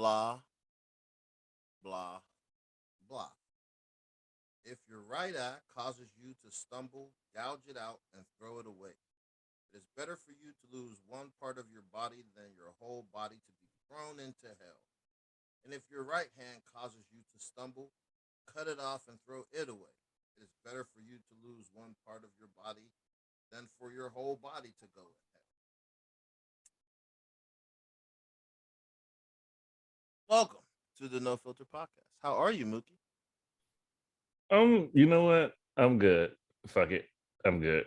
blah, blah, blah. If your right eye causes you to stumble, gouge it out and throw it away. It is better for you to lose one part of your body than your whole body to be thrown into hell. And if your right hand causes you to stumble, cut it off and throw it away. It is better for you to lose one part of your body than for your whole body to go to hell. Welcome to the No Filter Podcast. How are you, Mookie? You know what? I'm good. Fuck it. I'm good.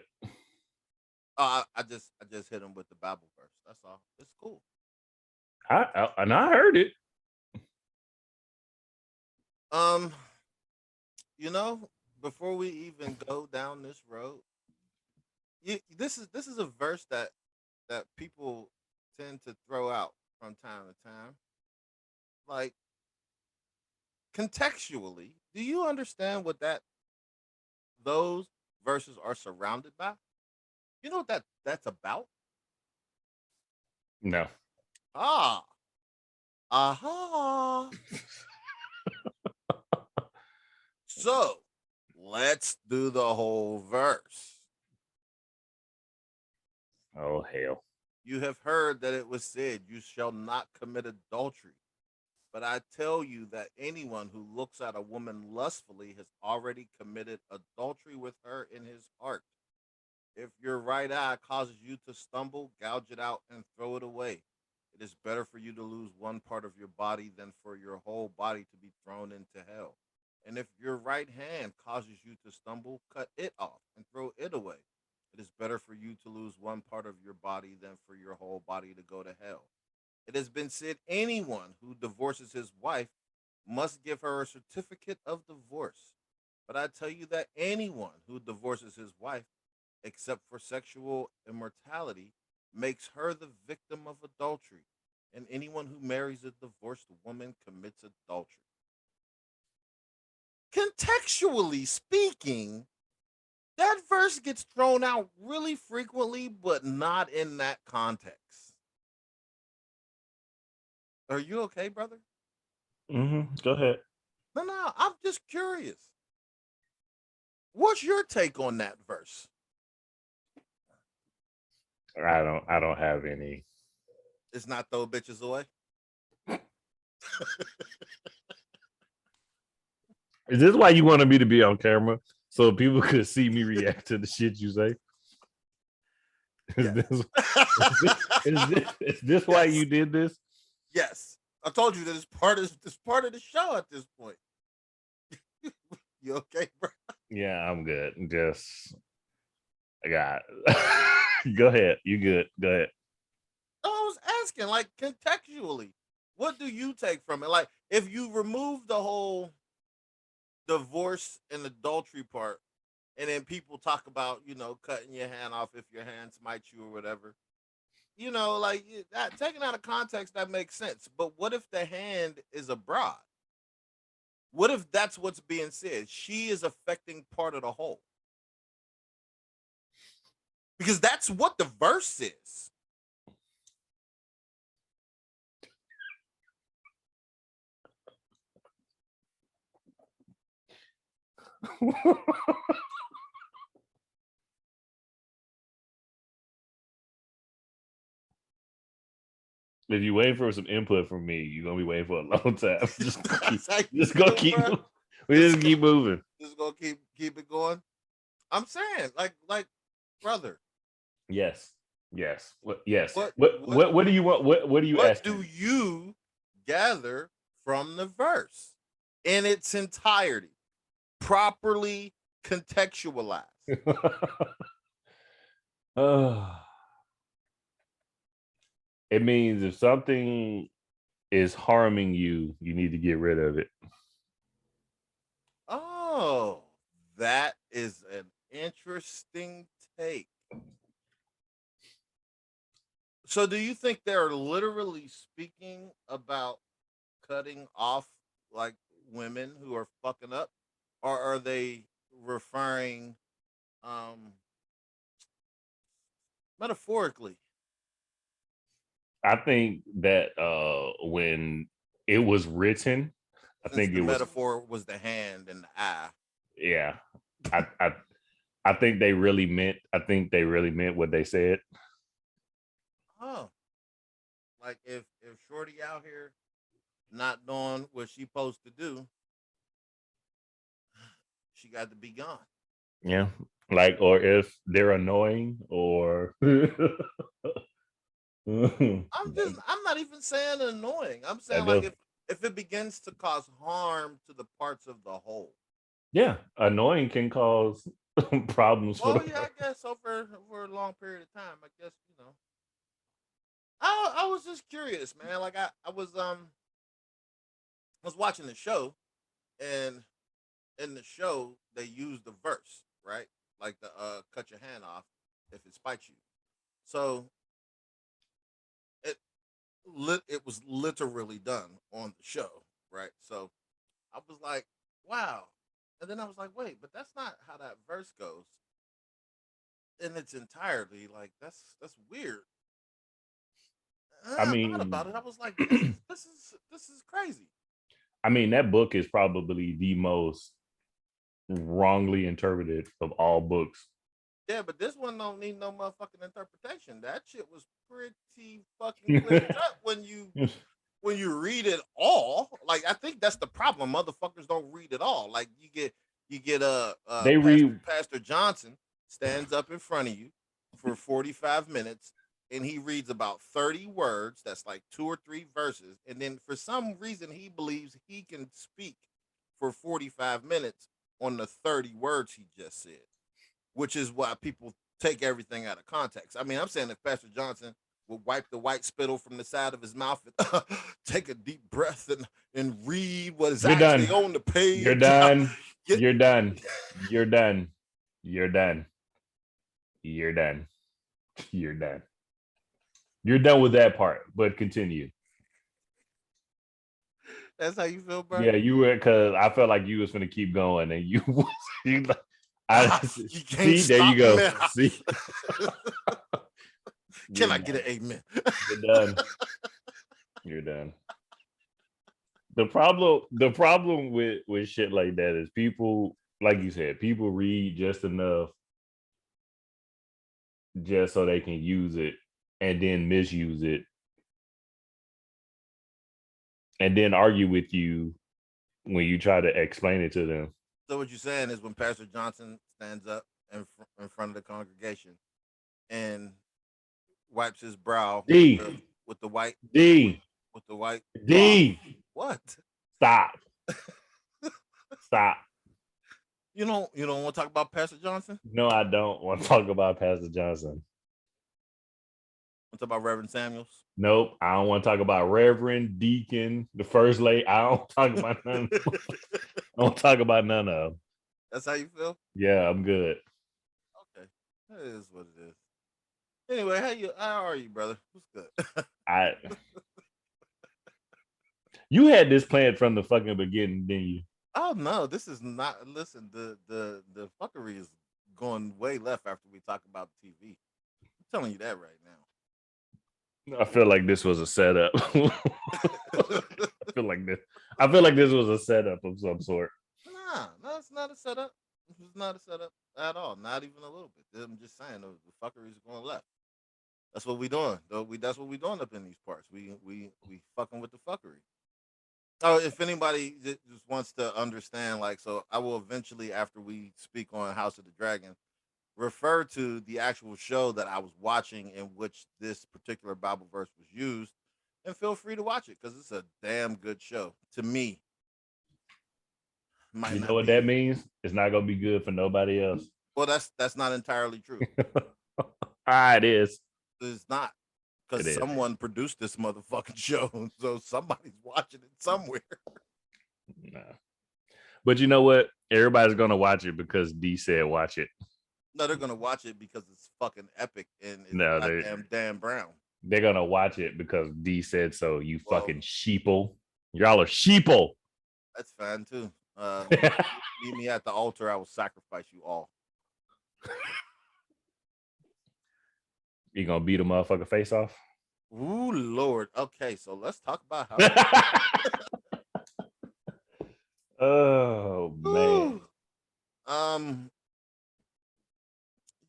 I just hit him with the Bible verse. That's all. It's cool. And I heard it. Um, you know, before we even go down this road, this is a verse that people tend to throw out from time to time. Like contextually, do you understand what that those verses are surrounded by? You know what that's about? No. Ah, aha. So let's do the whole verse. Oh hell. You have heard that it was said, "You shall not commit adultery." But I tell you that anyone who looks at a woman lustfully has already committed adultery with her in his heart. If your right eye causes you to stumble, gouge it out and throw it away. It is better for you to lose one part of your body than for your whole body to be thrown into hell. And if your right hand causes you to stumble, cut it off and throw it away. It is better for you to lose one part of your body than for your whole body to go to hell. It has been said anyone who divorces his wife must give her a certificate of divorce. But I tell you that anyone who divorces his wife, except for sexual immortality, makes her the victim of adultery. And anyone who marries a divorced woman commits adultery. Contextually speaking, that verse gets thrown out really frequently, but not in that context. Are you okay, brother? Go ahead. No, I'm just curious. What's your take on that verse? I don't have any. It's not throw bitches away. Is this why you wanted me to be on camera? So people could see me react to the shit you say? Is Yes. this is this why Yes. you did this? Yes. I told you that it's part of the show at this point. You okay, bro? Yeah, I'm good. Just I got go ahead. You good. Go ahead. I was asking, like, contextually, what do you take from it? Like, if you remove the whole divorce and adultery part, and then people talk about, cutting your hand off if your hand smites you or whatever, like that taken out of context, that makes sense. But what if the hand is abroad? What if that's what's being said? She is affecting part of the whole. Because that's what the verse is. If you wait for some input from me, you're gonna be waiting for a long time. Just keep, That's how you just gonna feel, keep, bro. we This just is gonna, keep moving. this is gonna keep it going. I'm saying, like, brother, Yes, yes, yes. what What, what what, what do you want? What are you what asking do me? you gather from the verse in its entirety, properly contextualized? uh, it means if something is harming you, you need to get rid of it. Oh, that is an interesting take. So, do you think they're literally speaking about cutting off, like, women who are fucking up, or are they referring um metaphorically? I think that when it was written. I Since think the it was, metaphor was the hand and the eye. yeah. I, I I think they really meant. I think they really meant what they said. Oh, like if Shorty out here not doing what she supposed to do, she got to be gone. Yeah, like or if they're annoying or. I'm not even saying annoying. I'm saying That like does, if it begins to cause harm to the parts of the whole. yeah, annoying can cause problems for the Well, yeah, I person. guess over a long period of time, I guess I was just curious, man. Like I was watching the show, and in the show they used the verse, right? Like the cut your hand off if it spites you. So it it was literally done on the show, right? So I was like, wow. And then I was like, wait, but that's not how that verse goes in its entirety. Like that's weird. And then I I thought mean, about it. I was like, this is crazy. I mean that book is probably the most wrongly interpreted of all books. Yeah, but this one don't need no motherfucking interpretation. That shit was pretty fucking clear cut when you read it all. Like I think that's the problem. Motherfuckers don't read it all. Like you get They Pastor read. Pastor Johnson stands up in front of you for 45 minutes and he reads about 30 words. That's like two or three verses. And then for some reason he believes he can speak for 45 minutes on the 30 words he just said, which is why people take everything out of context. I mean, I'm saying if Pastor Johnson would wipe the white spittle from the side of his mouth and take a deep breath and read what is You're done. actually on the You're page. done. Get, You're done. You're done. You're done. You're done. You're done. You're done with that part, but continue. that's how you feel, bro. Yeah, you were because I felt like you was gonna keep going, and you was you like I You can't see. There you stop me, go. man. See, Can you're I get an done. amen? You're done. You're done. The problem with shit like that is people, like you said, people read just enough just so they can use it and then misuse it and then argue with you when you try to explain it to them. So what you're saying is when Pastor Johnson stands up in front of the congregation and wipes his brow D with the white with, D with the white cloth. D. What? Stop. Stop. You don't want to talk about Pastor Johnson? No, I don't want to talk about Pastor Johnson. Want to talk about Reverend Samuels? Nope. I don't want to talk about Reverend, Deacon, the First Lady. I don't talk about none. I don't talk about none of them. That's how you feel? Yeah, I'm good. Okay. That is what it is. Anyway, how are you, brother? What's good? I You had this planned from the fucking beginning, didn't you? Oh no, this is not listen, the fuckery is going way left after we talk about TV. I'm telling you that right I feel like this was a setup. now. I feel like this. I feel like this was a setup of some sort. Nah, no, it's not a setup. It's not a setup at all. Not even a little bit. I'm just saying the fuckery is going left. That's what we doing. Though that's what we doing up in these parts. We fucking with the fuckery. Oh, if anybody just wants to understand, like, so I will eventually, after we speak on House of the Dragon, refer to the actual show that I was watching in which this particular Bible verse was used, and feel free to watch it because it's a damn good show. To me, might You know not what that be. means? It's not gonna be good for nobody else. Well, that's not entirely true. It is. It's not because It is. someone produced this motherfucking show, so somebody's watching it somewhere. Nah. But you know what? Everybody's gonna watch it because D said watch it. No, they're gonna watch it because it's fucking epic and it's No, goddamn Dan Brown. they're gonna watch it because D said so. You Well, fucking sheeple. Y'all are sheeple. that's fine too. Meet me at the altar. I will sacrifice you all. You gonna beat a motherfucker face off? Ooh, Lord. Okay, so let's talk about how. Oh man. Ooh. Um,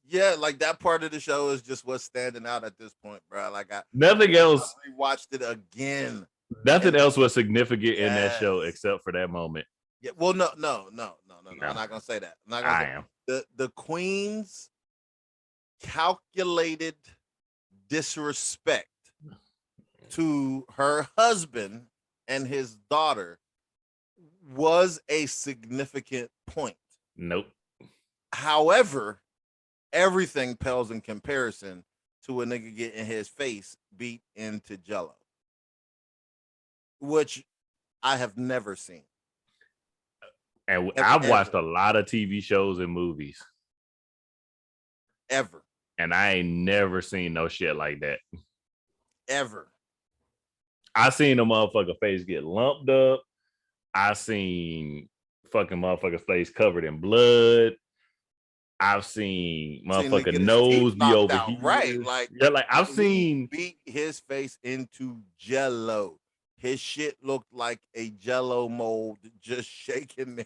yeah, like that part of the show is just what's standing out at this point, bro. Like Nothing else. I rewatched it again, Nothing and else was significant in that show yes, except for that moment. yeah. Well, no. I'm No, not gonna say that. I'm not gonna I say am. the Queen's calculated disrespect to her husband and his daughter was a significant point. Nope. However, everything pales in comparison to a nigga getting his face beat into jello, which I have never seen. And Ever, I've watched ever, a lot of TV shows and movies, ever, and I ain't never seen no shit like that. ever. I seen a motherfucker face get lumped up. I seen fucking motherfucker face covered in blood. I've seen Seen him motherfucker get his teeth nose be knocked over out. Right. here. Like Yeah, like I've he seen. beat his face into jello. His shit looked like a jello mold just shaking there,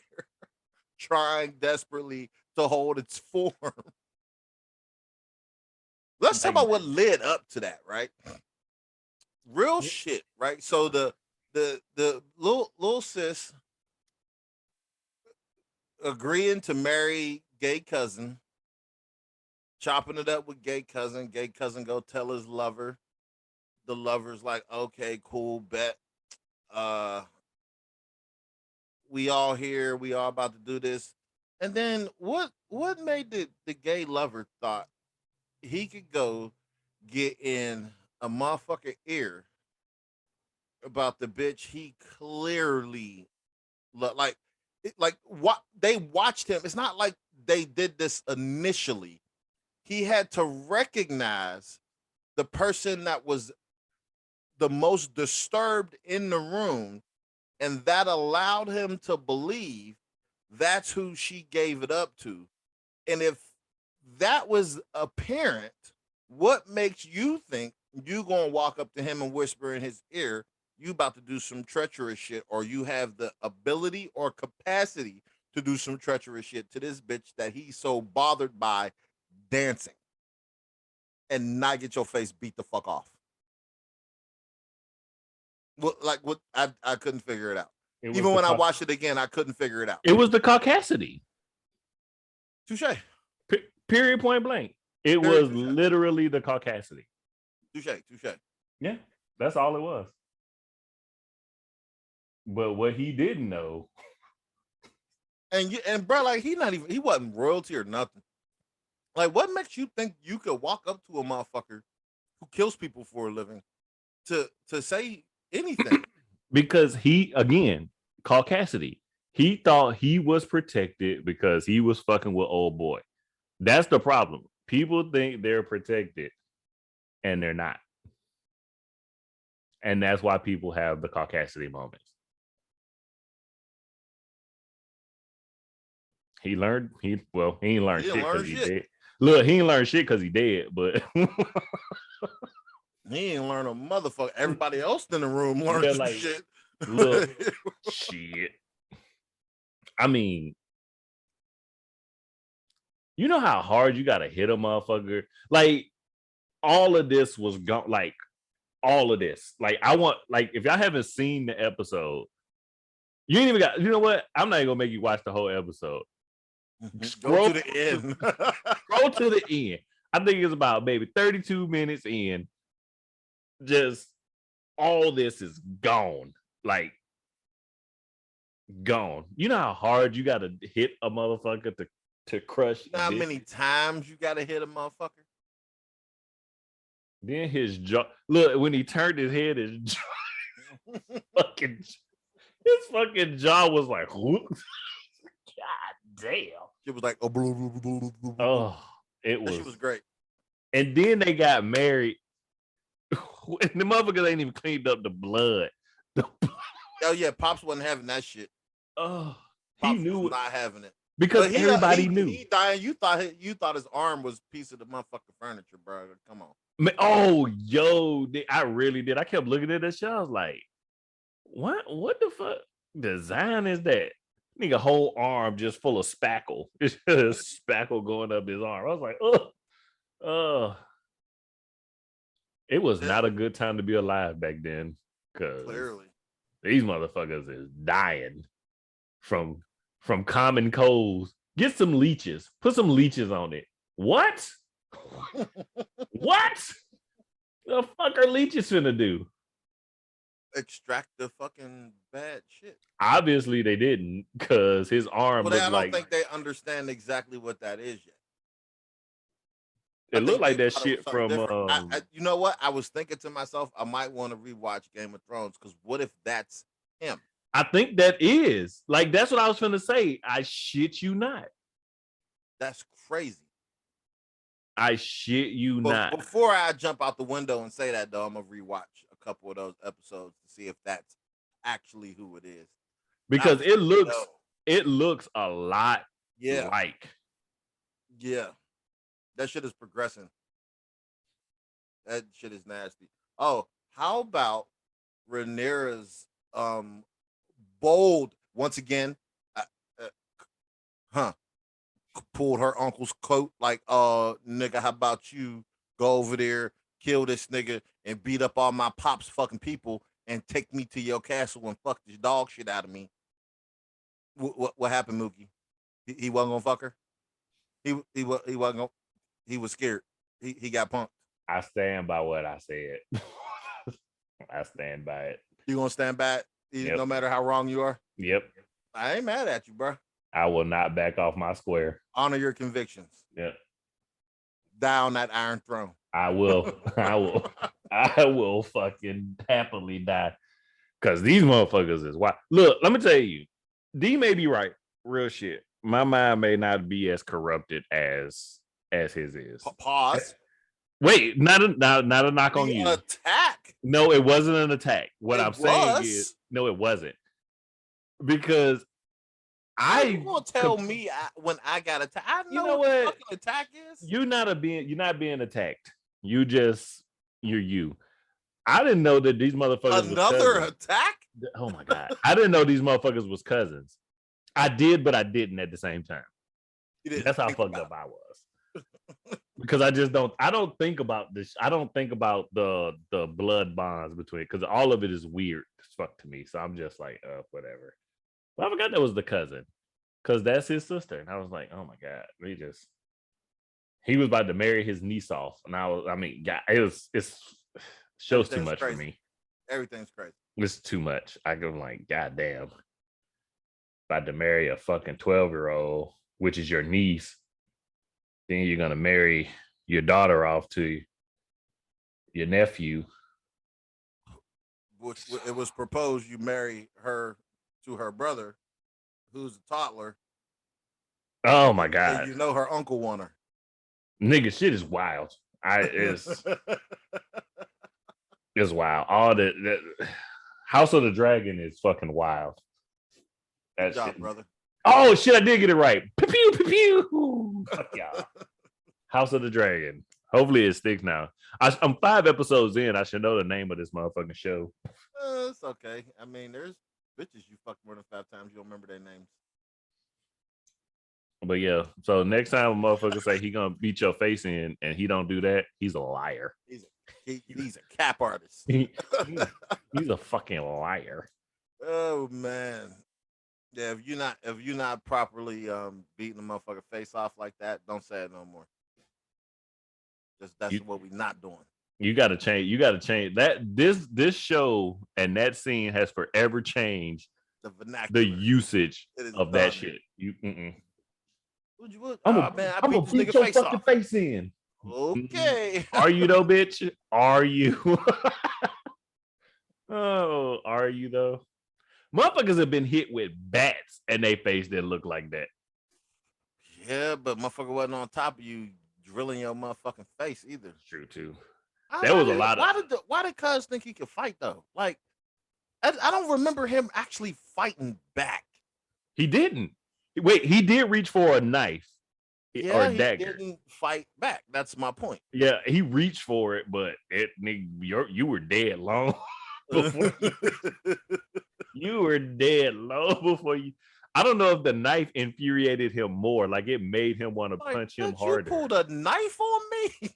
trying desperately to hold its form. Let's talk Like, about what led up to that, right? Real shit, right? So the little sis agreeing to marry gay cousin, chopping it up with gay cousin. Gay cousin go tell his lover. The lover's like, okay, cool, bet. Uh, we all here. We all about to do this. And then what made the gay lover thought he could go get in a motherfucker ear about the bitch he clearly like like what they watched him. It's not like they did this initially. He had to recognize the person that was the most disturbed in the room, and that allowed him to believe that's who she gave it up to. And if that was apparent, what makes you think you gonna walk up to him and whisper in his ear, you about to do some treacherous shit, or you have the ability or capacity to do some treacherous shit to this bitch that he's so bothered by dancing and not get your face beat the fuck off? What I couldn't figure it out. it was Even the when I watched it again, I couldn't figure it out. it was the caucasity. Touche. Period. Point blank. It Very was touche. literally the caucasity. Touche. Yeah, that's all it was. But what he didn't know, And bro, like he wasn't royalty or nothing. Like, what makes you think you could walk up to a motherfucker who kills people for a living to say anything? because he again caucasity. He thought he was protected because he was fucking with old boy. That's the problem. People think they're protected and they're not. And that's why people have the caucasity moments. He learned he ain't learned He didn't shit learn because he shit. dead. Look, he ain't learned shit because he dead, but He ain't learn a motherfucker. Everybody else in the room learned yeah, some like shit. look, shit. I mean, you know how hard you gotta hit a motherfucker? Like all of this was gone, like all of this. Like I want like if y'all haven't seen the episode, you ain't even got you know what? I'm not even gonna make you watch the whole episode. Go Scroll to the end. scroll to the end. I think it's about maybe 32 minutes in. Just all this is gone. Like gone. You know how hard you gotta hit a motherfucker to crush You know how this? many times you gotta hit a motherfucker? Then his jaw. Look, when he turned his head, his jaw, fucking his fucking jaw was like, God damn. It was like, oh, Oh, it that shit was. was great. And then they got married. And the motherfuckers ain't even cleaned up the blood. Oh yeah, Pops wasn't having that shit. Oh, he Pops knew was it not having it. because But everybody knew. he dying. You thought his arm was a piece of the motherfucking furniture, bro. Come on. Oh, yo, I really did. I kept looking at that shit. I was like, what the fuck design is that? Nigga, whole arm just full of spackle. It's just spackle going up his arm. I was like, oh, it was It- not a good time to be alive back then because Clearly. these motherfuckers is dying from common colds. Get some leeches. Put some leeches on it. What? What? The fuck are leeches finna do? Extract the fucking bad shit. Obviously they didn't, because his arm Well, looked I don't like think they understand exactly what that is yet. it looked like that thought it was shit something from different. You know what? I was thinking to myself, I might want to rewatch Game of Thrones because what if that's him? I think that is like that's what I was finna say. I shit you not. That's crazy. I shit you But not. before I jump out the window and say that, though, I'm gonna rewatch a couple of those episodes to see if that's actually who it is. Because it looks a lot Yeah, like. yeah. That shit is progressing. That shit is nasty. Oh, how about Rhaenyra's bold once again? Uh, uh, huh? Pulled her uncle's coat like, nigga, how about you go over there, kill this nigga, and beat up all my pops fucking people, and take me to your castle and fuck this dog shit out of me. What happened, Mookie? He wasn't gonna fuck her. He wasn't gonna. He was scared. He got punked. I stand by what I said. I stand by it. You gonna stand back, Yep. no matter how wrong you are. Yep. I ain't mad at you, bro. I will not back off my square. Honor your convictions. Yep. Die on that Iron Throne. I will. I will fucking happily die. Because these motherfuckers is wild. Look, let me tell you, D may be right. Real shit. My mind may not be as corrupted as his is. Pause. Wait, not a knock on you. Attack. No, it wasn't an attack. What I'm saying was. is, no, it wasn't. Because you gonna tell me when I got attacked? I know, you know what the what? fucking attack is. You're not being attacked. You're you. I didn't know that these motherfuckers Another attack? Oh my god. I didn't know these motherfuckers was cousins. I did, but I didn't at the same time. That's how fucked up I was. Because I don't think about this. I don't think about the blood bonds between, because all of it is weird as fuck to me. So I'm just like, whatever. But I forgot that was the cousin, because that's his sister. And I was like, oh my god, he was about to marry his niece off. And it's shows too much crazy. For me. Everything's crazy. It's too much. I go like, god damn. About to marry a fucking 12-year-old, which is your niece. Then you're gonna marry your daughter off to your nephew. Which it was proposed you marry her to her brother, who's a toddler. Oh my god! And you know her uncle want her. Nigga, shit is wild. It's wild. All the House of the Dragon is fucking wild. Good job, brother. Oh shit, I did get it right. Pew pew pew pew. Fuck y'all. House of the Dragon. Hopefully it sticks now. I'm 5 episodes in. I should know the name of this motherfucking show. It's okay. I mean, there's bitches you fucked more than 5 times. You don't remember their names. But yeah, so next time a motherfucker say he gonna beat your face in and he don't do that, he's a liar. He's a cap artist. He's a fucking liar. Oh man. Yeah, if you're not properly beating the motherfucker face off like that, don't say it no more. That's what we're not doing. You gotta change. You gotta change that. This show and that scene has forever changed the vernacular, the usage of that shit. I'm gonna beat your fucking face in. Okay. Are you though, bitch? Are you? Oh, are you though? Motherfuckers have been hit with bats and they face that look like that. Yeah, but motherfucker wasn't on top of you drilling your motherfucking face either. True too. There was a lot of. Why did Cuz think he could fight though? Like, I don't remember him actually fighting back. He didn't. Wait, he did reach for a knife. or Yeah, he dagger. didn't fight back. That's my point. Yeah, he reached for it, but you were dead long before you were dead long before you. I don't know if the knife infuriated him more, like it made him want to Like, punch him bitch, you harder. pulled a knife on me.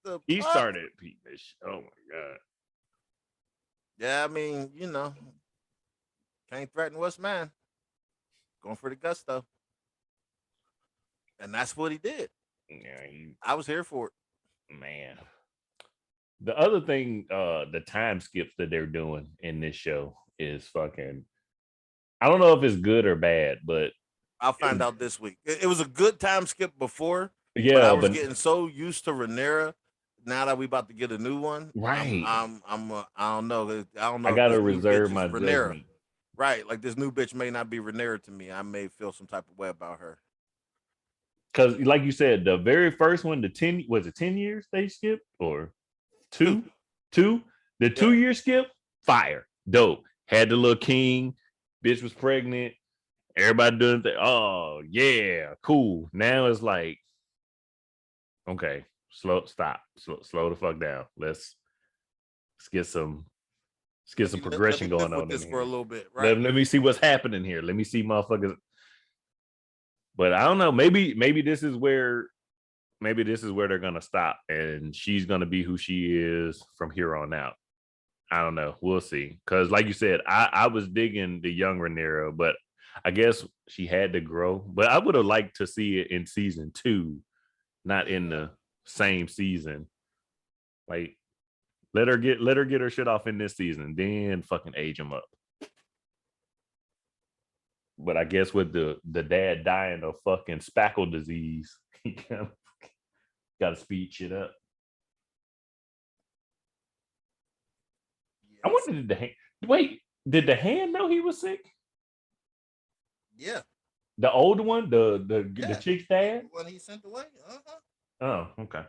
Like, He fuck? started beating this shit. Oh my god. Yeah, I mean, can't threaten what's man. Going for the gusto, and that's what he did. Yeah, I was here for it. man. The other thing, the time skips that they're doing in this show is fucking. I don't know if it's good or bad, but I'll find out this week. It was a good time skip before, but I yeah, was but getting so used to Rhaenyra. Now that we about to get a new one, right. I don't know. I don't I know if gotta this new bitch reserve is my Rhaenyra. judgment. Right, like this new bitch may not be Rhaenyra to me. I may feel some type of way about her. Because, like you said, the very first one, the 10 was it 10 years they skipped or Two, two? The yeah. 2 year skip, fire, dope. Had the little king, bitch was pregnant. Everybody doing thing. Oh yeah, cool. Now it's like, okay, stop, slow the fuck down. Let's get some Let progression me going live with on in this for a here. little bit, Let, right? let me see what's happening here. Let me see motherfuckers. But I don't know. Maybe this is where they're gonna stop, and she's gonna be who she is from here on out. I don't know. We'll see. Because, like you said, I was digging the young Rhaenyra, but I guess she had to grow. But I would have liked to see it in season 2, not in the same season. Like, let her get her shit off in this season, then fucking age him up. But I guess with the dad dying of fucking spackle disease, he got to speed shit up. I Yes. wonder did the hand know he was sick? Yeah. The old one, the chick's dad. When he sent away. Oh, okay.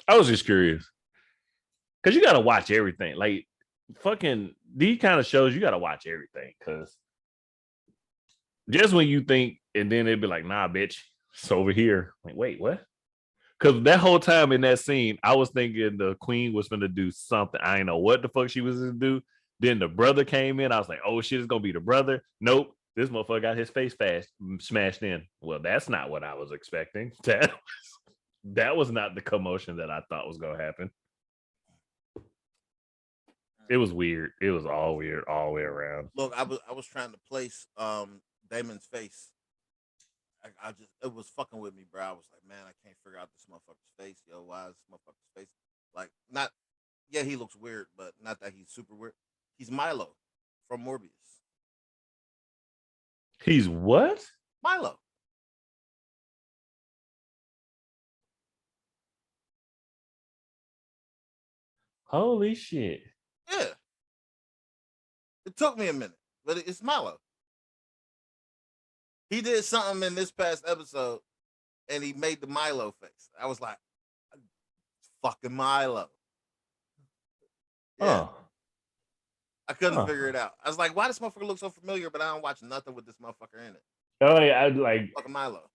I was just curious because you got to watch everything. Like fucking these kind of shows, you got to watch everything because just when you think, and then they'd be like, "Nah, bitch, it's over here." Like, wait, what? Because that whole time in that scene, I was thinking the queen was going to do something. I didn't know what the fuck she was going to do. Then the brother came in. I was like, oh shit, it's going to be the brother. Nope. This motherfucker got his face smashed in. Well, that's not what I was expecting. That was not the commotion that I thought was going to happen. It was weird. It was all weird all the way around. Look, I was trying to place Damon's face. I just it was fucking with me, bro. I was like, man, I can't figure out this motherfucker's face. Yo, why is this motherfucker's face like not? Yeah, he looks weird, but not that he's super weird. He's Milo from Morbius. He's what? Milo. Holy shit. Yeah. It took me a minute, but it's Milo. He did something in this past episode, and he made the Milo face. I was like, fucking Milo. Yeah. Oh. I couldn't figure it out. I was like, why does motherfucker look so familiar, but I don't watch nothing with this motherfucker in it? Oh yeah, I like fucking Milo.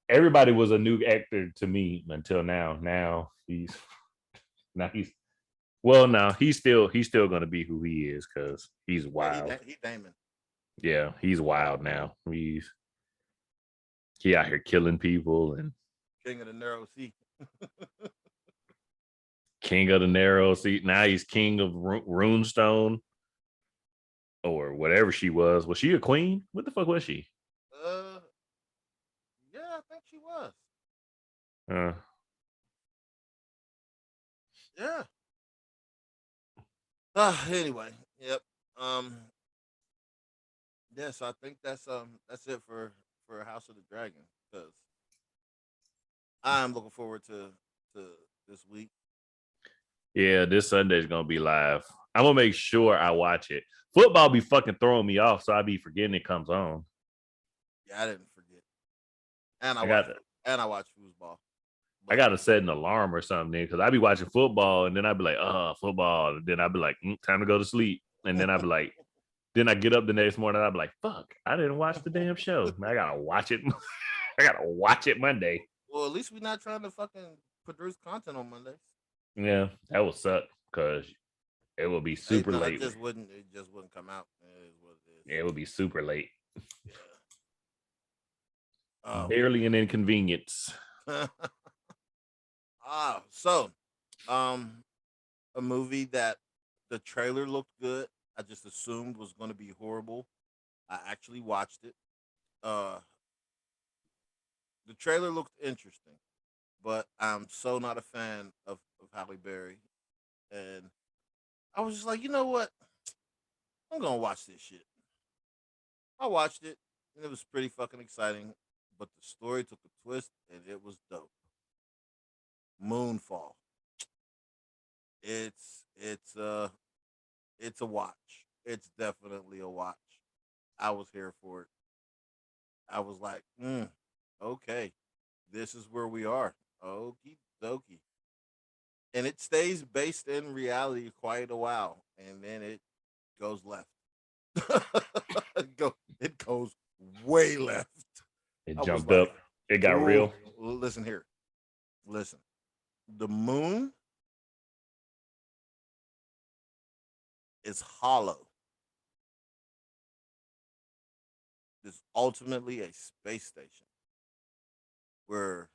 Everybody was a new actor to me until now. Now he's well, now he's still gonna be who he is because he's wild. Yeah, he Damon. Yeah, he's wild now. He out here killing people and King of the Narrow Sea. King of the Narrow Sea. Now he's king of Runestone or whatever she was. Was she a queen? What the fuck was she? Yeah, I think she was. Yeah. Anyway, yep. Yeah, so I think that's it for House of the Dragon because I'm looking forward to this week. Yeah, this Sunday is gonna be live. I'm gonna make sure I watch it. Football be fucking throwing me off, so I be forgetting it comes on. Yeah, I didn't forget. And I watch foosball. I gotta set an alarm or something because I be watching football and then I'd be like, football. And then I'd be like, time to go to sleep. And then I'd be like, Then I get up the next morning, I'm like, fuck, I didn't watch the damn show. Man, I gotta watch it. I gotta watch it Monday. Well, at least we're not trying to fucking produce content on Mondays. Yeah, that would suck because it would be super late. It just wouldn't come out. It is what it Yeah, it would be super late. is. Yeah. Barely an inconvenience. So, a movie that the trailer looked good. I just assumed was going to be horrible. I actually watched it. Uh, the trailer looked interesting, but I'm so not a fan of Halle Berry, and I was just like, you know what? I'm gonna watch this shit. I watched it, and it was pretty fucking exciting, but the story took a twist, and it was dope. Moonfall. It's it's uh it's a watch. It's definitely a watch. I was here for it. I was like, okay, this is where we are. Okie dokie. And it stays based in reality quite a while, and then it goes left. It goes way left. It I was jumped like, up. It got "Ooh, real. listen here. Listen. The moon is hollow. It's ultimately a space station where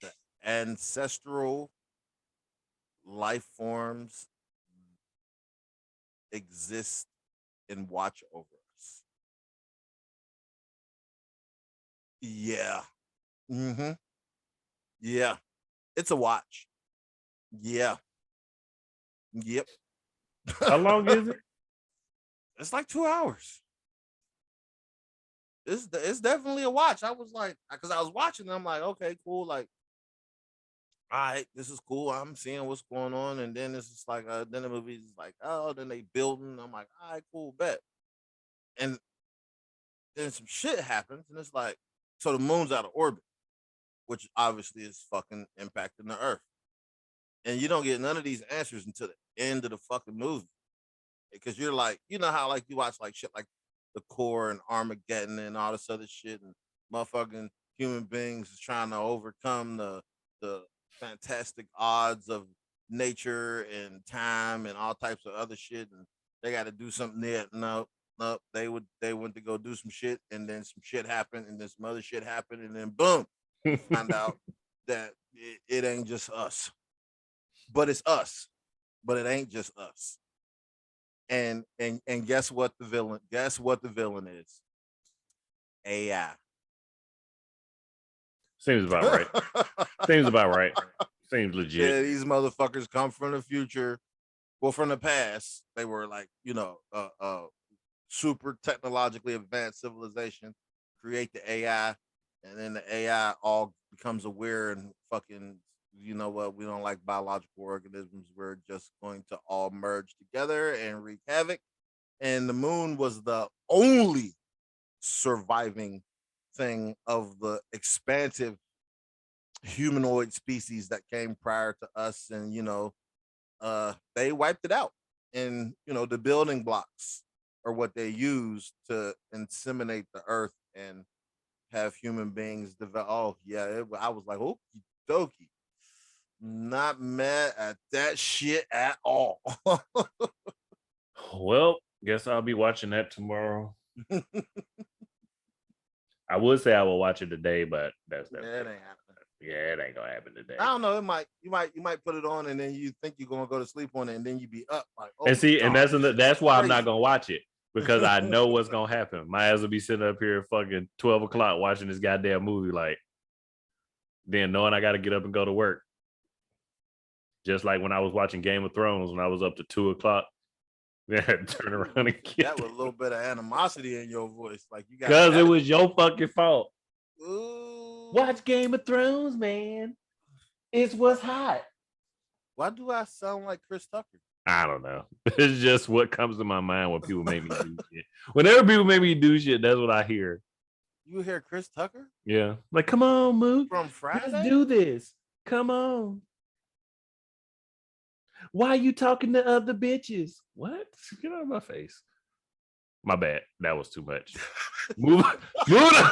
the ancestral life forms exist and watch over us. Yeah. Mm-hmm. Yeah. It's a watch. Yeah. Yep. How long is it? It's like 2 hours. It's definitely a watch. I was like, because I was watching, and I'm like, okay, cool. Like, all right, this is cool. I'm seeing what's going on, and then it's just like, then the movie's like, oh, then they building. I'm like, all right, cool, bet. And then some shit happens, and it's like, so the moon's out of orbit, which obviously is fucking impacting the Earth, and you don't get none of these answers until the end of the fucking movie, because you're like, you know how like you watch like shit like the Core and Armageddon and all this other shit, and motherfucking human beings is trying to overcome the fantastic odds of nature and time and all types of other shit, and they got to do something there. No, no, they went to go do some shit, and then some shit happened, and then some other shit happened, and then boom, you find out that it ain't just us, but it's us, but it ain't just us. And guess what the villain? Guess what the villain is? AI. Seems about right. Seems about right. Seems legit. Yeah, these motherfuckers come from the future. Well, from the past, they were like, super technologically advanced civilization. Create the AI, and then the AI all becomes aware and fucking. You know what? We don't like biological organisms. We're just going to all merge together and wreak havoc. And the moon was the only surviving thing of the expansive humanoid species that came prior to us, and they wiped it out. And the building blocks are what they use to inseminate the earth and have human beings develop. Oh yeah, I was like, okie dokie, not mad at that shit at all. Well, guess I'll be watching that tomorrow. I would say I will watch it today, but that's Yeah, never. it ain't happening. Yeah, it ain't gonna happen today. I don't know. It might. You might put it on, and then you think you're gonna go to sleep on it, and then you be up like, oh And my see, and god, that's why I'm not crazy. gonna watch it because I know what's gonna happen. My ass will be sitting up here fucking 12 o'clock watching this goddamn movie, like then knowing I gotta get up and go to work. Just like when I was watching Game of Thrones when I was up to 2 o'clock. Then I had to turn around and get That with a little bit of animosity in your voice, like you got. because it was your fucking fault. Ooh. Watch Game of Thrones, man. It's what's hot. Why do I sound like Chris Tucker? I don't know. It's just what comes to my mind when people make me do shit. Whenever people make me do shit, that's what I hear. You hear Chris Tucker Yeah. Like, come on, Mook. from Let's Friday? do this. Come on. Why you talking to other bitches? What? Get out of my face. My bad. That was too much. Move on. Yeah.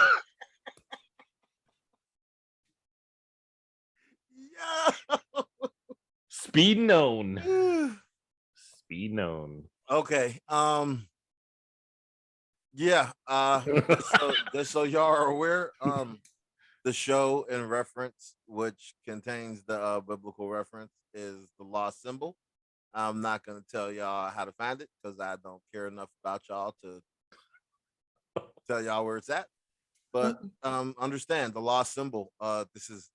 Speeding on. Speeding on. Okay. Yeah. Just so y'all are aware, the show in reference, which contains the biblical reference, is the lost symbol. I'm not gonna tell y'all how to find it because I don't care enough about y'all to tell y'all where it's at. But understand the lost symbol. This is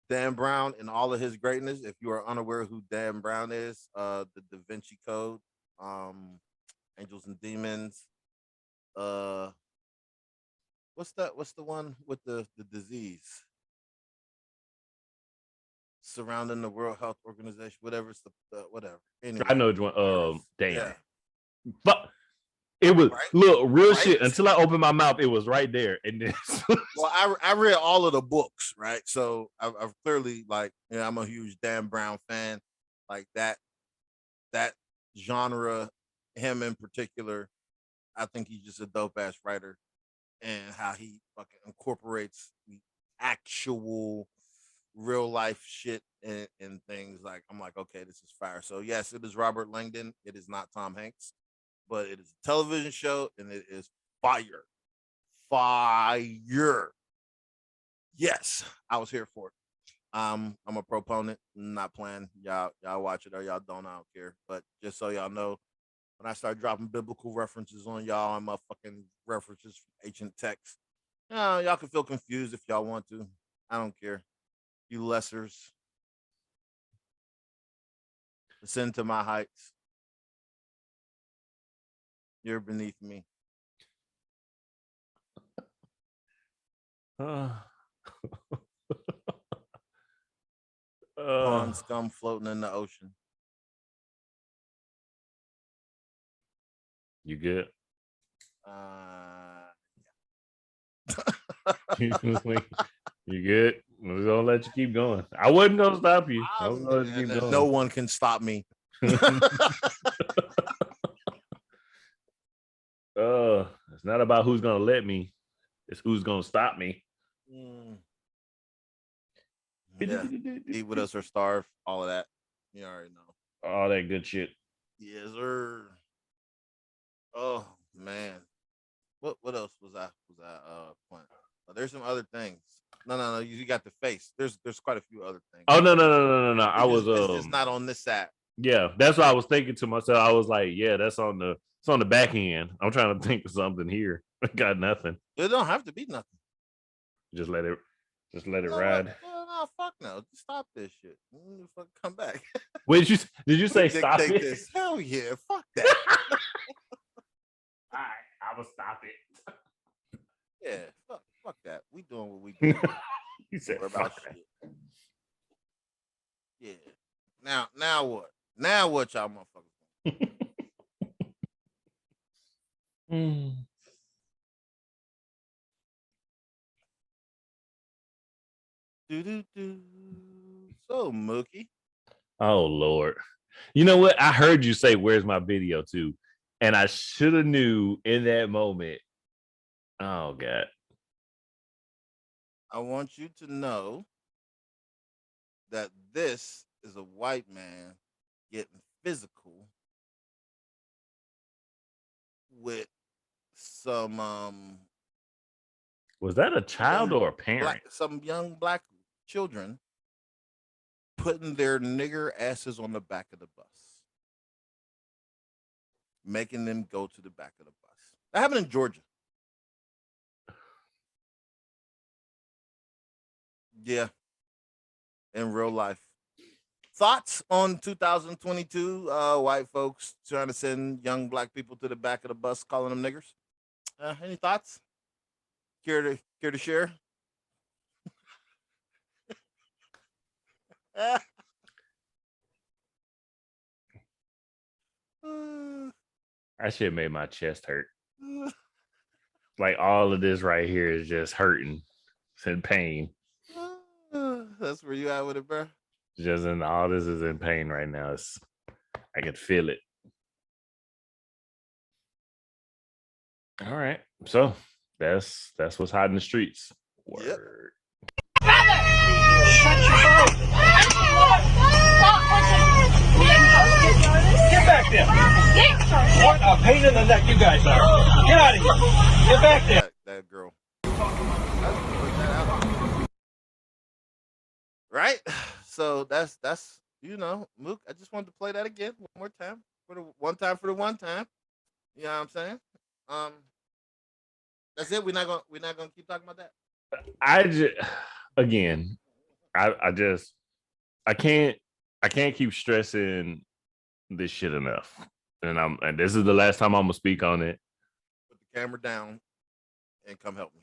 Dan Brown in all of his greatness. If you are unaware who Dan Brown is, the Da Vinci Code, um, Angels and Demons. Uh, what's that? What's the one with the disease surrounding the World Health Organization? Whatever it's the whatever. Anyway, I know which one. Damn. yeah, But it was right, look real right. shit. Until I opened my mouth, it was right there. And then Well, I read all of the books, right? So I've clearly like, I'm a huge Dan Brown fan, like that genre, him in particular. I think he's just a dope ass writer, and how he fucking incorporates the actual real life shit and things. Like I'm like, okay, this is fire. So yes, it is Robert Langdon. It is not Tom Hanks, but it is a television show, and it is fire, fire. Yes, I was here for it. I'm a proponent. Not playing. Y'all watch it or y'all don't. I don't care. But just so y'all know, when I start dropping biblical references on y'all, I'm fucking references from ancient texts. Y'all can feel confused if y'all want to. I don't care. You lessers, ascend to my heights. You're beneath me. Pond scum floating in the ocean. You good? You good? We're gonna let you keep going. I wasn't gonna stop you. I was gonna let you keep going. No one can stop me. It's not about who's gonna let me, it's who's gonna stop me. Yeah. Eat with us or starve, all of that. You already know. All that good shit. Yes, sir. Oh man. What else was I playing? There's some other things. No. You got the face. There's quite a few other things. Oh no. I was it's just not on this app. Yeah, that's what I was thinking to myself. I was like, yeah, it's on the back end. I'm trying to think of something here. I got nothing. It don't have to be nothing. Just let it ride. No, fuck no. Stop this shit. Fuck, come back. Wait, did you say stop it? This. Hell yeah, fuck that. All right, I will stop it. Yeah, fuck that. We doing what we do. You said about shit. Yeah. Now what? Now what y'all motherfuckers want? So Mookie. Oh Lord. You know what? I heard you say, "Where's my video?" too, and I should have knew in that moment. Oh God. I want you to know that this is a white man getting physical with some Was that a child or a parent? Some young black children putting their nigger asses on the back of the bus, making them go to the back of the bus. That happened in Georgia. Yeah, in real life. Thoughts on 2022 white folks trying to send young black people to the back of the bus calling them niggers? Any thoughts? Care to share? That shit made my chest hurt. Like all of this right here is just hurting. It's in pain. That's where you at with it, bro. Just in all this is in pain right now. It's I can feel it. All right. So that's what's hot in the streets. Yep. Word. Get back there. What a pain in the neck you guys are. Get out of here. Get back there. That girl. Right? So that's Mook, I just wanted to play that again one more time. For the one time for the one time. You know what I'm saying? Um that's it. We're not gonna keep talking about that. I just again, I just I can't keep stressing this shit enough. And this is the last time I'm gonna speak on it. Put the camera down and come help me.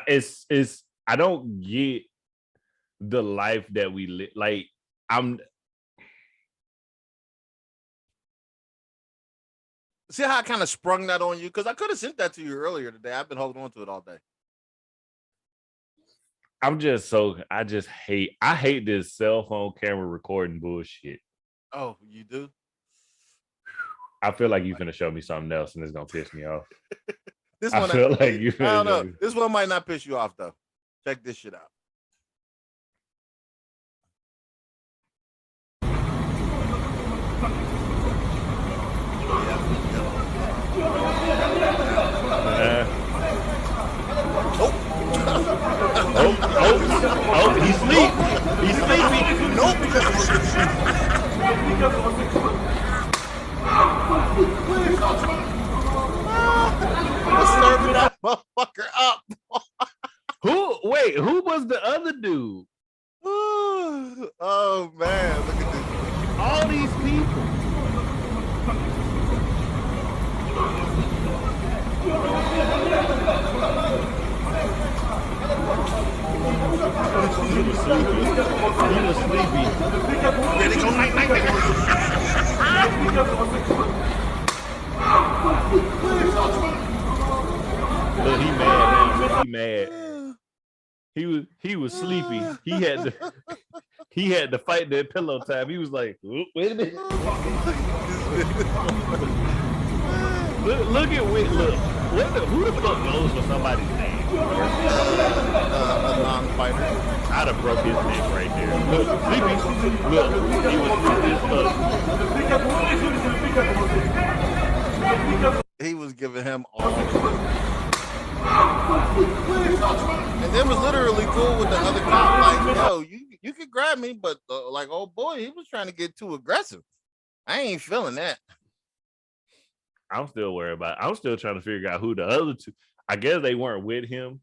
It's I don't get the life that we live. Like I'm See how I kind of sprung that on you? Because I could have sent that to you earlier today. I've been holding on to it all day. I hate this cell phone camera recording bullshit. Oh, you do? I feel like you're gonna show me something else and it's gonna piss me off. This I one, feel like you. I don't know. This one might not piss you off though. Check this shit out. He's sleep. He's sleepy. Nope. Serving that motherfucker up. Who was the other dude? Oh man, look at this. All these people. He was sleepy. Ready to go night night. Look, he mad now. He mad. He was sleepy. He had to fight that pillow time. He was like, wait a minute. look at look. Who the fuck knows for somebody's name? A non-fighter. I'd have broke his neck right there. Look, sleepy. Look, He was giving him all. And then was literally cool with the other cop. Like, yo, you could grab me, but like, oh boy, he was trying to get too aggressive. I ain't feeling that. I'm still worried about it. I'm still trying to figure out who the other two. I guess they weren't with him,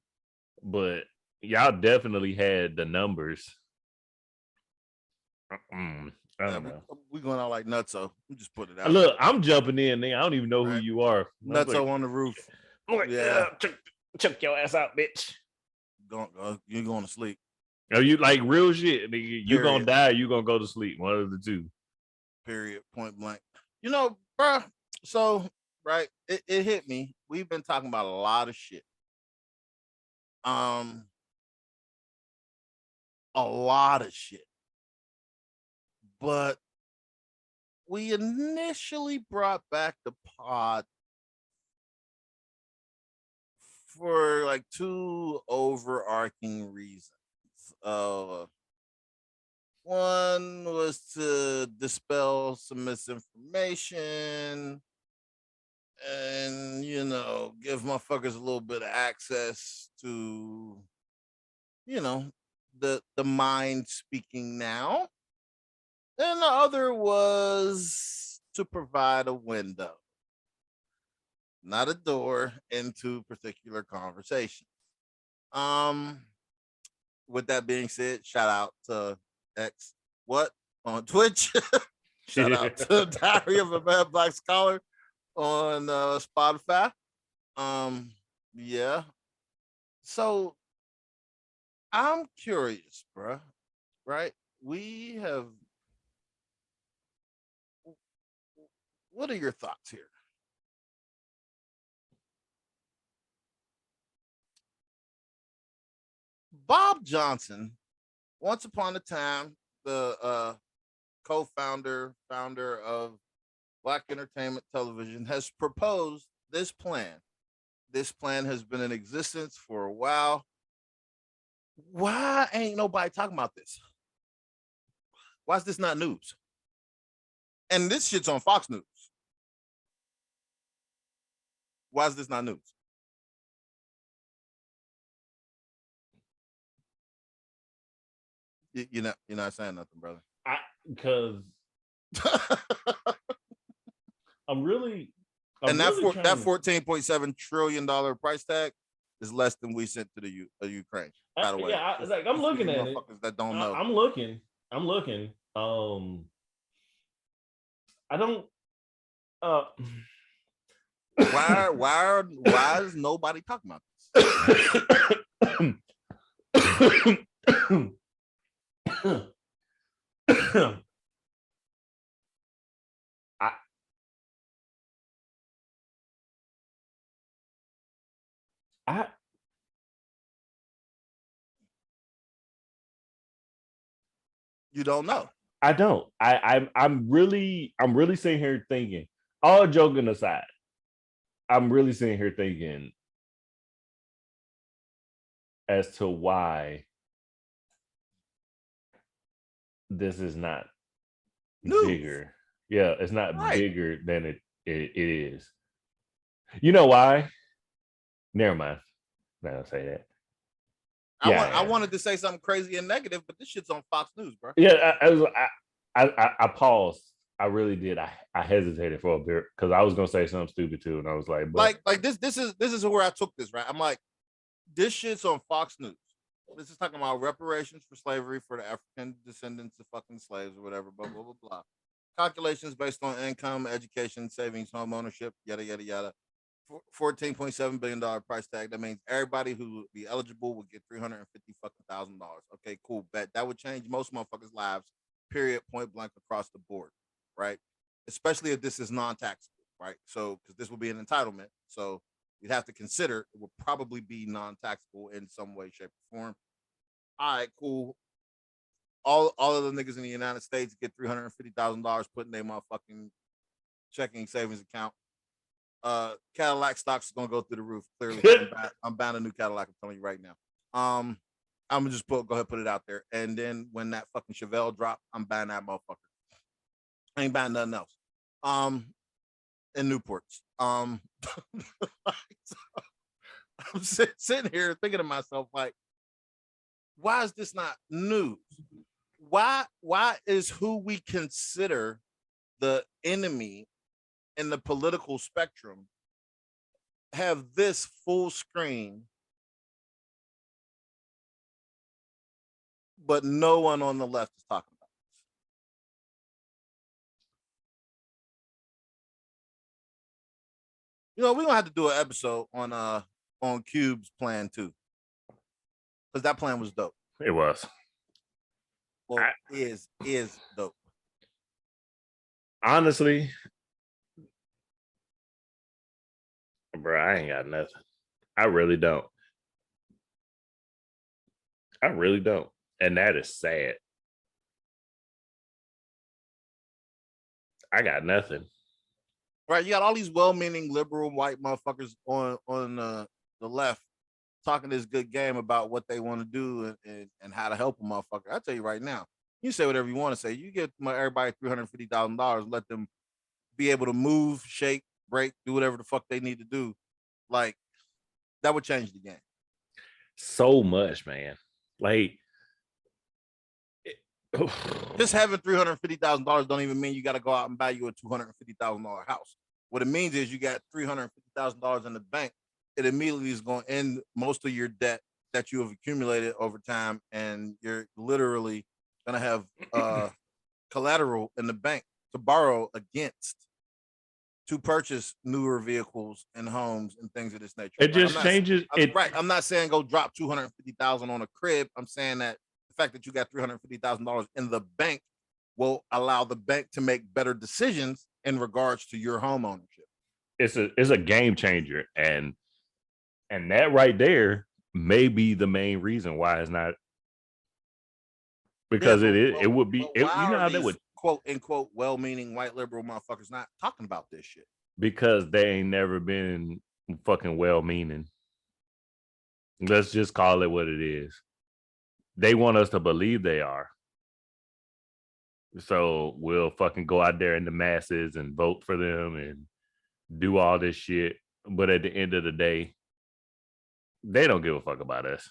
but y'all definitely had the numbers. I don't know. We going out like Nutso. We just put it out. Look, I'm jumping in there. I don't even know who you are. Nutso on the roof. Yeah. Chuck your ass out, bitch. You're going to sleep. Are you like real shit? You're going to die. You're going to go to sleep. One of the two. Period. Point blank. You know, bruh. So, right, it hit me. We've been talking about a lot of shit. A lot of shit. But we initially brought back the pod for like two overarching reasons. One was to dispel some misinformation and, give motherfuckers a little bit of access to, the mind speaking now. And the other was to provide a window, not a door, into particular conversation. With that being said, shout out to X on Twitch. Shout out to Diary of a Mad Black Scholar on Spotify. Yeah. So I'm curious, bruh. Right? We have. What are your thoughts here? Bob Johnson, once upon a time, the co-founder, founder of Black Entertainment Television, has proposed this plan. This plan has been in existence for a while. Why ain't nobody talking about this? Why is this not news? And this shit's on Fox News. Why is this not news? You're not saying nothing, brother. Because I'm really and that really that $14.7 trillion price tag is less than we sent to the Ukraine. By the way, yeah, I'm looking at it. That don't know. I'm looking. I don't. Why is nobody talking about this? You don't know. I don't. I'm really sitting here thinking, all joking aside, I'm really sitting here thinking as to why this is not News. Bigger. Yeah, it's not bigger than it is. You know why? Never mind. I'm not gonna say that. I wanted to say something crazy and negative, but this shit's on Fox News, bro. Yeah, I paused. I really did. I hesitated for a bit because I was gonna say something stupid too, and I was like, but this is where I took this, right? I'm like, this shit's on Fox News. This is talking about reparations for slavery for the African descendants of fucking slaves or whatever, blah blah blah blah. Calculations based on income, education, savings, home ownership, yada yada yada. $14.7 billion price tag. That means everybody who would be eligible would get $350,000. Okay, cool. Bet that would change most motherfuckers' lives. Period. Point blank across the board, right? Especially if this is non-taxable, right? So because this will be an entitlement, so you'd have to consider it will probably be non-taxable in some way, shape, or form. All right, cool. All of the niggas in the United States get $350,000 put in their motherfucking checking savings account. Cadillac stocks is gonna go through the roof. Clearly, I'm buying a new Cadillac. I'm telling you right now. I'm gonna just go ahead and put it out there. And then when that fucking Chevelle drop, I'm buying that motherfucker. I ain't buying nothing else. In Newports. I'm sitting here thinking to myself, like, why is this not news? Why is who we consider the enemy in the political spectrum have this full screen, but no one on the left is talking about this? You know, we're gonna have to do an episode on Cube's plan too, because that plan was dope. It was. Well, is dope. Honestly, bro, I ain't got nothing. I really don't. And that is sad. I got nothing. Right, you got all these well-meaning liberal white motherfuckers on the left talking this good game about what they want to do and how to help a motherfucker. I tell you right now, you say whatever you want to say. You get everybody $350,000, let them be able to move, shake, break, do whatever the fuck they need to do. Like, that would change the game so much, man. Like, just having $350,000 don't even mean you got to go out and buy you a $250,000 house. What it means is you got $350,000 in the bank. It immediately is going to end most of your debt that you have accumulated over time, and you're literally going to have collateral in the bank to borrow against to purchase newer vehicles and homes and things of this nature. It just changes. Right. I'm not saying go drop $250,000 on a crib. I'm saying that the fact that you got $350,000 in the bank will allow the bank to make better decisions in regards to your home ownership. It's a game changer, and that right there may be the main reason why it's not. Because it would be, why you know are how they these would, quote unquote well-meaning white liberal motherfuckers not talking about this shit? because they ain't never been fucking well-meaning. Let's just call it what it is. They want us to believe they are. So we'll fucking go out there in the masses and vote for them and do all this shit. But at the end of the day, they don't give a fuck about us.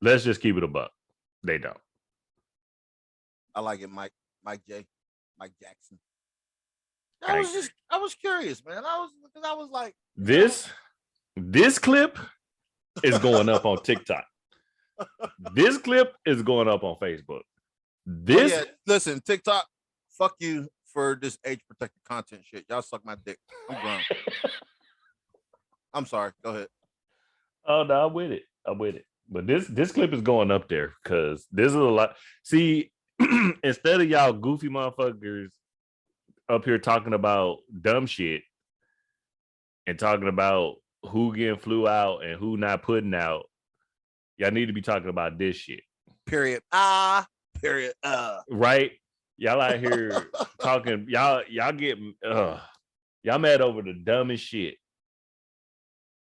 Let's just keep it a buck. They don't. I like it, Mike Jackson. Like, I was curious, man. I was like, this clip is going up on TikTok. This clip is going up on Facebook. This listen, TikTok, fuck you for this age protected content shit. Y'all suck my dick. I'm grown. I'm sorry. Go ahead. Oh no, I'm with it. But this clip is going up there because this is a lot. See, instead of y'all goofy motherfuckers up here talking about dumb shit and talking about who getting flew out and who not putting out, y'all need to be talking about this shit. Period. Period. Right? Y'all out here talking. Y'all get y'all mad over the dumbest shit.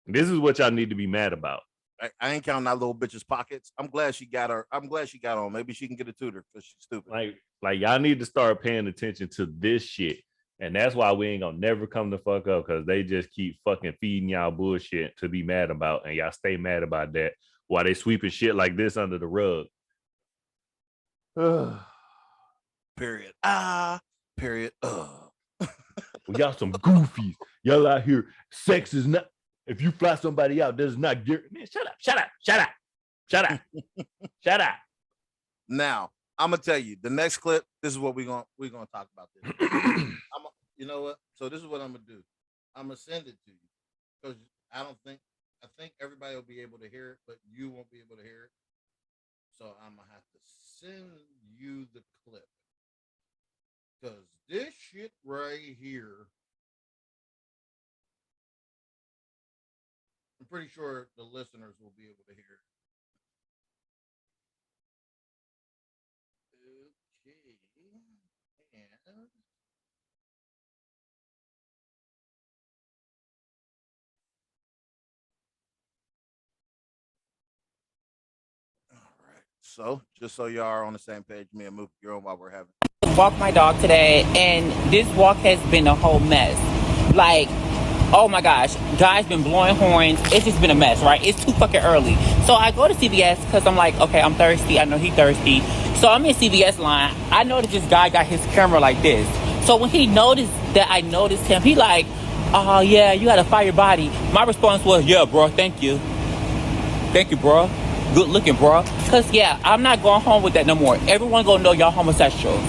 This is what y'all need to be mad about. I ain't counting that little bitch's pockets. I'm glad she got on. Maybe she can get a tutor because she's stupid. Like y'all need to start paying attention to this shit. And that's why we ain't gonna never come the fuck up, because they just keep fucking feeding y'all bullshit to be mad about, and y'all stay mad about that while they sweeping shit like this under the rug. Period. Period. We got some goofies. Y'all out here, sex is not. If you fly somebody out, does not get. Man, shut up. Now I'm gonna tell you the next clip. This is what we're gonna talk about. This. You know what? So this is what I'm gonna do. I'm gonna send it to you because I think everybody will be able to hear it, but you won't be able to hear it. So I'm gonna have to send you the clip because this shit right here. I'm pretty sure the listeners will be able to hear it. Okay. And all right. So just so y'all are on the same page, me and Mook, you're on while we're having. Walk my dog today, and this walk has been a whole mess. Like, oh my gosh, guys been blowing horns. It's just been a mess, right? It's too fucking early. So I go to CVS because I'm like, okay, I'm thirsty. I know he thirsty. So I'm in CVS line. I noticed this guy got his camera like this. So when he noticed that I noticed him, he like, oh yeah, you got a fire body. My response was, yeah, bro, thank you. Thank you, bro. Good looking, bro. Because, yeah, I'm not going home with that no more. Everyone gonna know y'all homosexuals.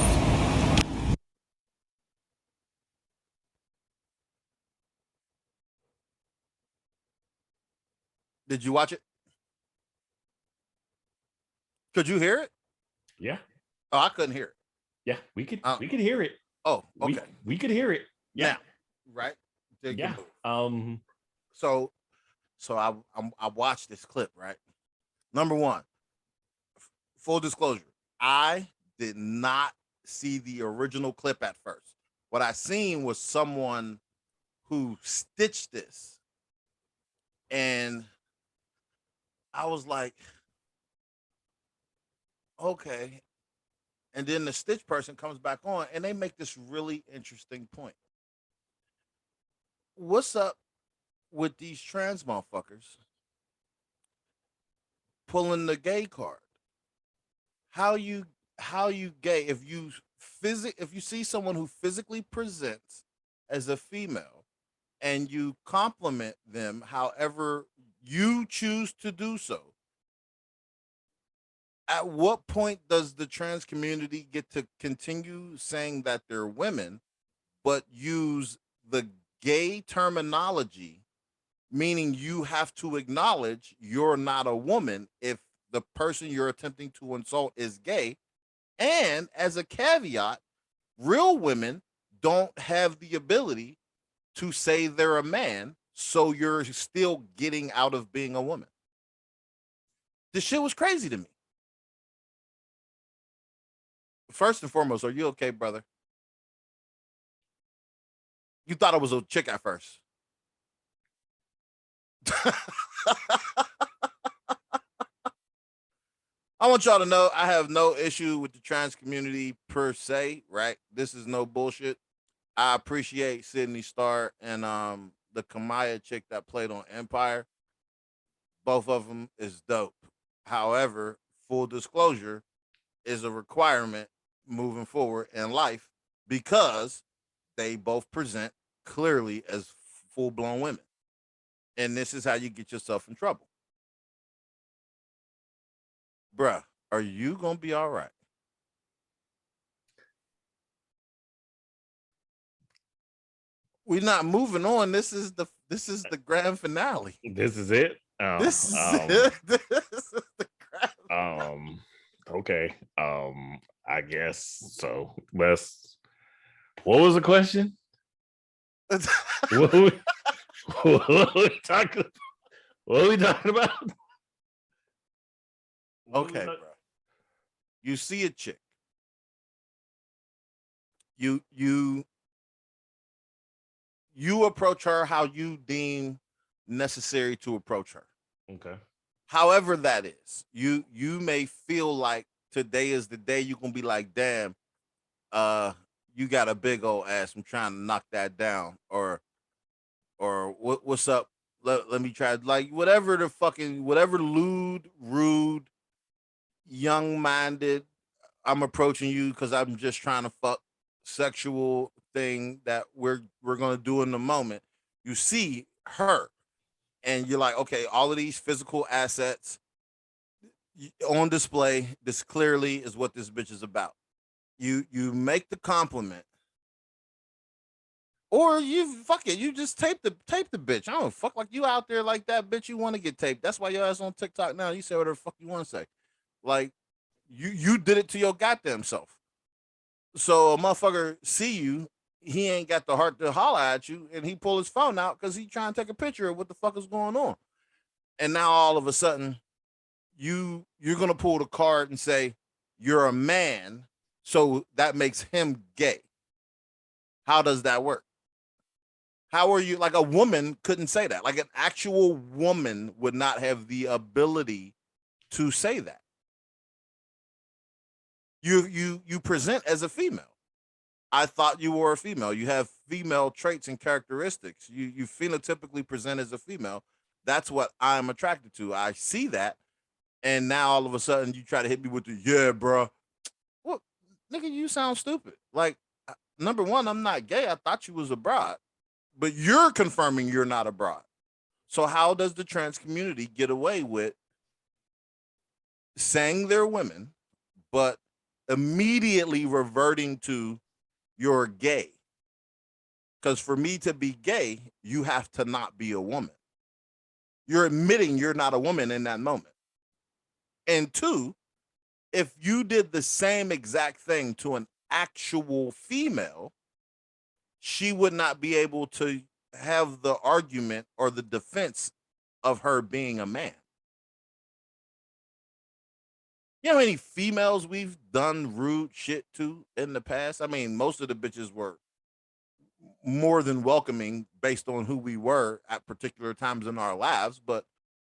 Did you watch it? Could you hear it? Yeah. Oh, I couldn't hear it. Yeah, we could hear it. Oh, okay. We could hear it. Yeah. Now, right? Yeah. So I watched this clip, right? Number one, full disclosure, I did not see the original clip at first. What I seen was someone who stitched this, and I was like, okay. And then the stitch person comes back on, and they make this really interesting point. What's up with these trans motherfuckers pulling the gay card? How you gay if you see someone who physically presents as a female and you compliment them however you choose to do so? At what point does the trans community get to continue saying that they're women, but use the gay terminology, meaning you have to acknowledge you're not a woman if the person you're attempting to insult is gay? And as a caveat, real women don't have the ability to say they're a man, so you're still getting out of being a woman. This shit was crazy to me. First and foremost, are you okay, brother? You thought it was a chick at first. I want y'all to know I have no issue with the trans community per se, right? This is no bullshit. I appreciate Sydney Starr and the Kamaya chick that played on Empire. Both of them is dope. However, full disclosure is a requirement moving forward in life because they both present clearly as full blown women. And this is how you get yourself in trouble. Bruh, are you gonna be all right? We're not moving on. This is the grand finale. This is it. This is it. This is the grand. Okay. I guess so. Let's. What was the question? What are we talking? What are we talking about? Okay, bro. You see a chick. You approach her how you deem necessary to approach her. Okay. However that is. You may feel like today is the day you're gonna be like, damn, you got a big old ass. I'm trying to knock that down. Or what's up? Let me try, like, whatever lewd, rude, young-minded, I'm approaching you because I'm just trying to fuck sexual thing that we're gonna do in the moment. You see her and you're like, okay, all of these physical assets on display. This clearly is what this bitch is about. You make the compliment, or you fuck it. You just tape the bitch. I don't fuck, like, you out there like that, bitch. You want to get taped. That's why your ass on TikTok now. You say whatever the fuck you want to say. Like, you did it to your goddamn self. So a motherfucker see you, he ain't got the heart to holler at you, and he pull his phone out because he trying to take a picture of what the fuck is going on. And now all of a sudden, you're gonna pull the card and say you're a man, so that makes him gay. How does that work? How are you, like, a woman couldn't say that? Like, an actual woman would not have the ability to say that. You present as a female. I thought you were a female. You have female traits and characteristics. You phenotypically present as a female. That's what I'm attracted to. I see that, and now all of a sudden you try to hit me with the, yeah, bro. Well, nigga, you sound stupid. Like, number one, I'm not gay. I thought you was a broad, but you're confirming you're not a broad. So how does the trans community get away with saying they're women, but immediately reverting to you're gay? Because for me to be gay, you have to not be a woman. You're admitting you're not a woman in that moment. And two, if you did the same exact thing to an actual female, she would not be able to have the argument or the defense of her being a man. You know how many females we've done rude shit to in the past? I mean, most of the bitches were more than welcoming based on who we were at particular times in our lives. But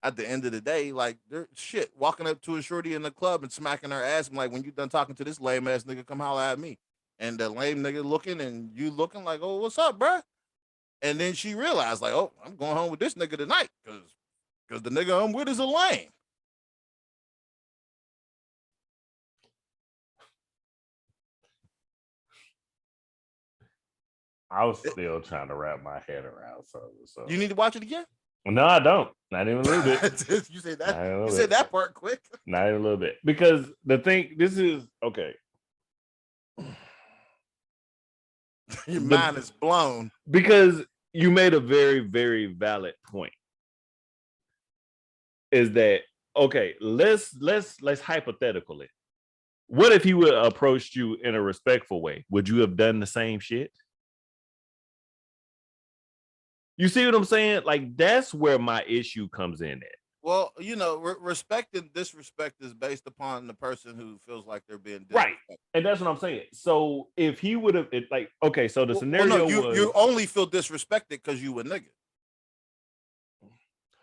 at the end of the day, like, they're shit walking up to a shorty in the club and smacking her ass. I'm like, when you done talking to this lame ass nigga, come holler at me. And the lame nigga looking and you looking like, oh, what's up, bruh? And then she realized, like, oh, I'm going home with this nigga tonight because the nigga I'm with is a lame. I was still trying to wrap my head around something. So You need to watch it again? no, I don't. Not even a little bit. You said that. Not even a You little said bit. that part quick. Not even a little bit. Because the thing, this is okay. Your mind is blown. Because you made a very, very valid point. Is that okay? Let's hypothetical it. What if he would have approached you in a respectful way? Would you have done the same shit? You see what I'm saying? Like, that's where my issue comes in at. Well, respect and disrespect is based upon the person who feels like they're being Right. disrespected. And that's what I'm saying. So if he would have like, okay, so the Well, scenario no, you was, you only feel disrespected because you a nigga.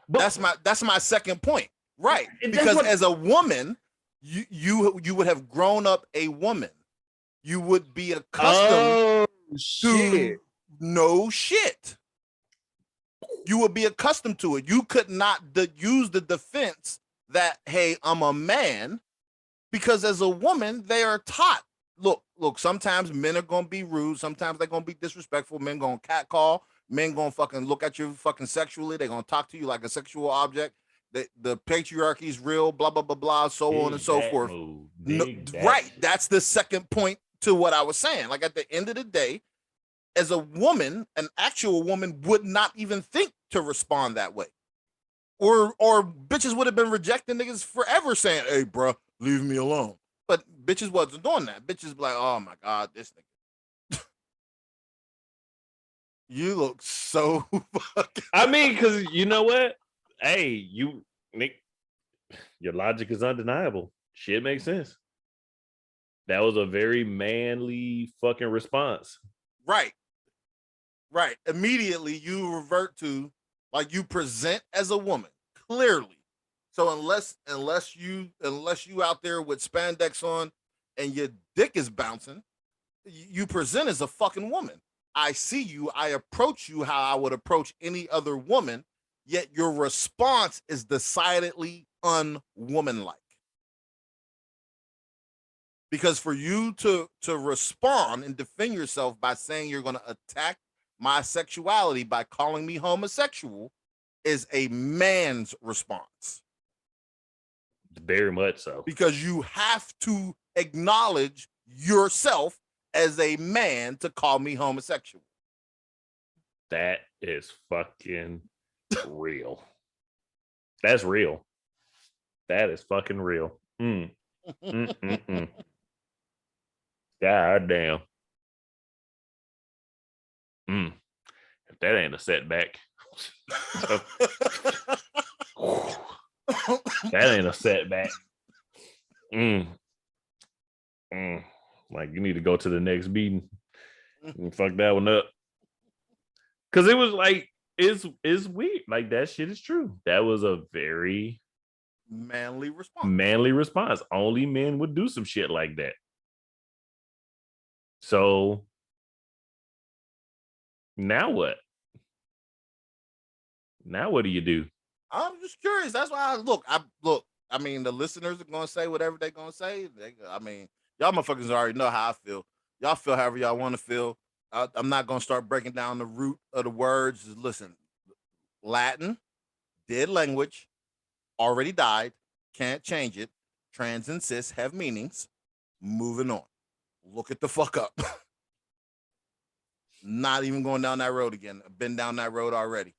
but That's my second point, right? and that's Because what, as a woman, you would have grown up a woman. You would be accustomed oh to shit. no shit. You would be accustomed to it. You could not use the defense that, hey, I'm a man, because as a woman, they are taught. Look, sometimes men are gonna be rude, sometimes they're gonna be disrespectful, men gonna catcall, men gonna fucking look at you fucking sexually, they're gonna talk to you like a sexual object. The patriarchy is real, blah blah blah blah, so on and Dig so that forth. move. No, Dig that right. shit. That's the second point to what I was saying. Like, at the end of the day, as a woman, an actual woman would not even think to respond that way. Or bitches would have been rejecting niggas forever saying, hey, bro, leave me alone. But bitches wasn't doing that. Bitches be like, oh my God, this nigga. You look so fucking. I mean, because you know what? Hey, you Nick, your logic is undeniable. Shit makes sense. That was a very manly fucking response. Right. Right. Immediately you revert to, like, you present as a woman, clearly. So unless you out there with spandex on and your dick is bouncing, you present as a fucking woman. I see you, I approach you how I would approach any other woman, yet your response is decidedly unwomanlike. Because for you to respond and defend yourself by saying you're going to attack my sexuality by calling me homosexual is a man's response. Very much so. Because you have to acknowledge yourself as a man to call me homosexual. That is fucking real. That's real. That is fucking real. God damn. If that ain't a setback. That ain't a setback. Like, you need to go to the next meeting and fuck that one up. Cause it was like, it's weird. Like, that shit is true. That was a very manly response. Only men would do some shit like that. So now what? Now what do you do? I'm just curious. That's why I mean, the listeners are gonna say whatever they're gonna say. Y'all motherfuckers already know how I feel. Y'all feel however y'all want to feel. I'm not gonna start breaking down the root of the words. Just listen, Latin, dead language, already died, can't change it. Trans and cis have meanings. Moving on. Look it the fuck up. Not even going down that road again. I've been down that road already.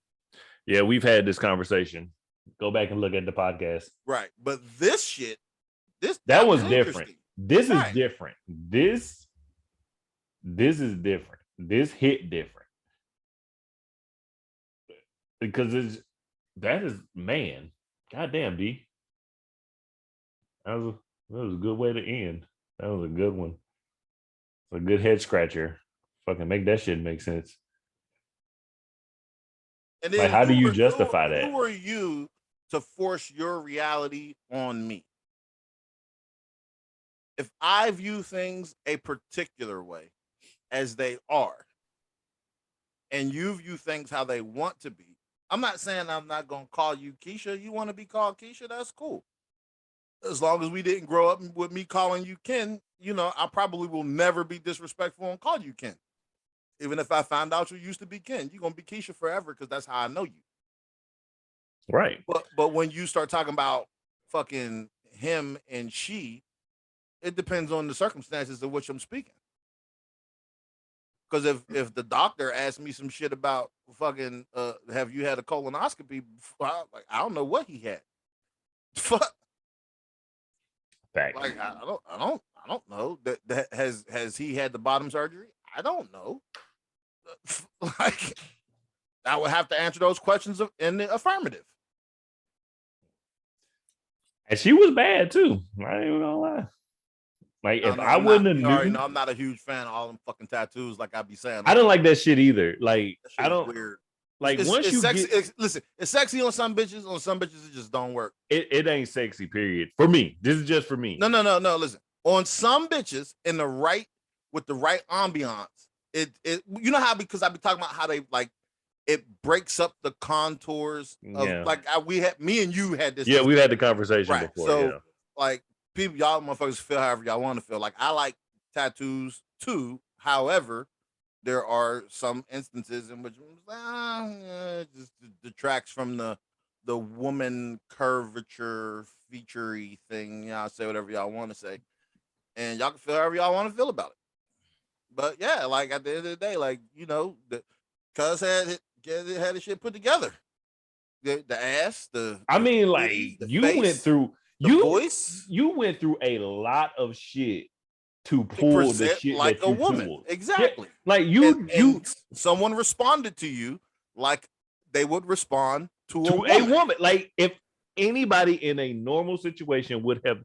Yeah, we've had this conversation. Go back and look at the podcast. Right. But this shit, that was different. This is different. This is different. This hit different. Because that is, man. Goddamn, D. That was a good way to end. That was a good one. A good head scratcher. Fucking make that shit make sense. And then, like, how do you justify that? Who are you to force your reality on me? If I view things a particular way, as they are, and you view things how they want to be, I'm not saying I'm not going to call you Keisha. You want to be called Keisha? That's cool. As long as we didn't grow up with me calling you Ken, I probably will never be disrespectful and call you Ken. Even if I found out you used to be Ken, you're going to be Keisha forever because that's how I know you. Right. But when you start talking about fucking him and she, it depends on the circumstances of which I'm speaking. Because if the doctor asked me some shit about fucking, have you had a colonoscopy? I don't know what he had. Fuck. Fact. Like, I don't know. That has he had the bottom surgery? I don't know. Like, I would have to answer those questions in the affirmative. And she was bad too. I ain't even gonna lie. Like if I I'm wouldn't not, have you already knew, know I'm not a huge fan of all them fucking tattoos. Like I be saying, I don't like that shit either. Like that shit I is don't weird. like once It's you sexy. get Listen, it's sexy on some bitches. On some bitches, it just don't work. it ain't sexy. Period. For me, this is just for me. No. Listen, on some bitches in the right with the right ambiance, it you know how because I be talking about how they like it breaks up the contours of Yeah. like we had me and you had this. Yeah, we've had the conversation right. before. So Yeah. like people, y'all motherfuckers feel however y'all want to feel. Like I like tattoos too. There are some instances in which it just detracts from the woman curvature featurey thing. Y'all say whatever y'all want to say, and y'all can feel however y'all want to feel about it. But yeah, like at the end of the day, like you know, the cuz had his shit put together. The ass, I mean, the like titties, the you face, went through the voice you went through a lot of shit to to pull the present shit like that a you woman. pulled. Exactly. Yeah, like And someone responded to you like they would respond to a woman. Like if anybody in a normal situation would have,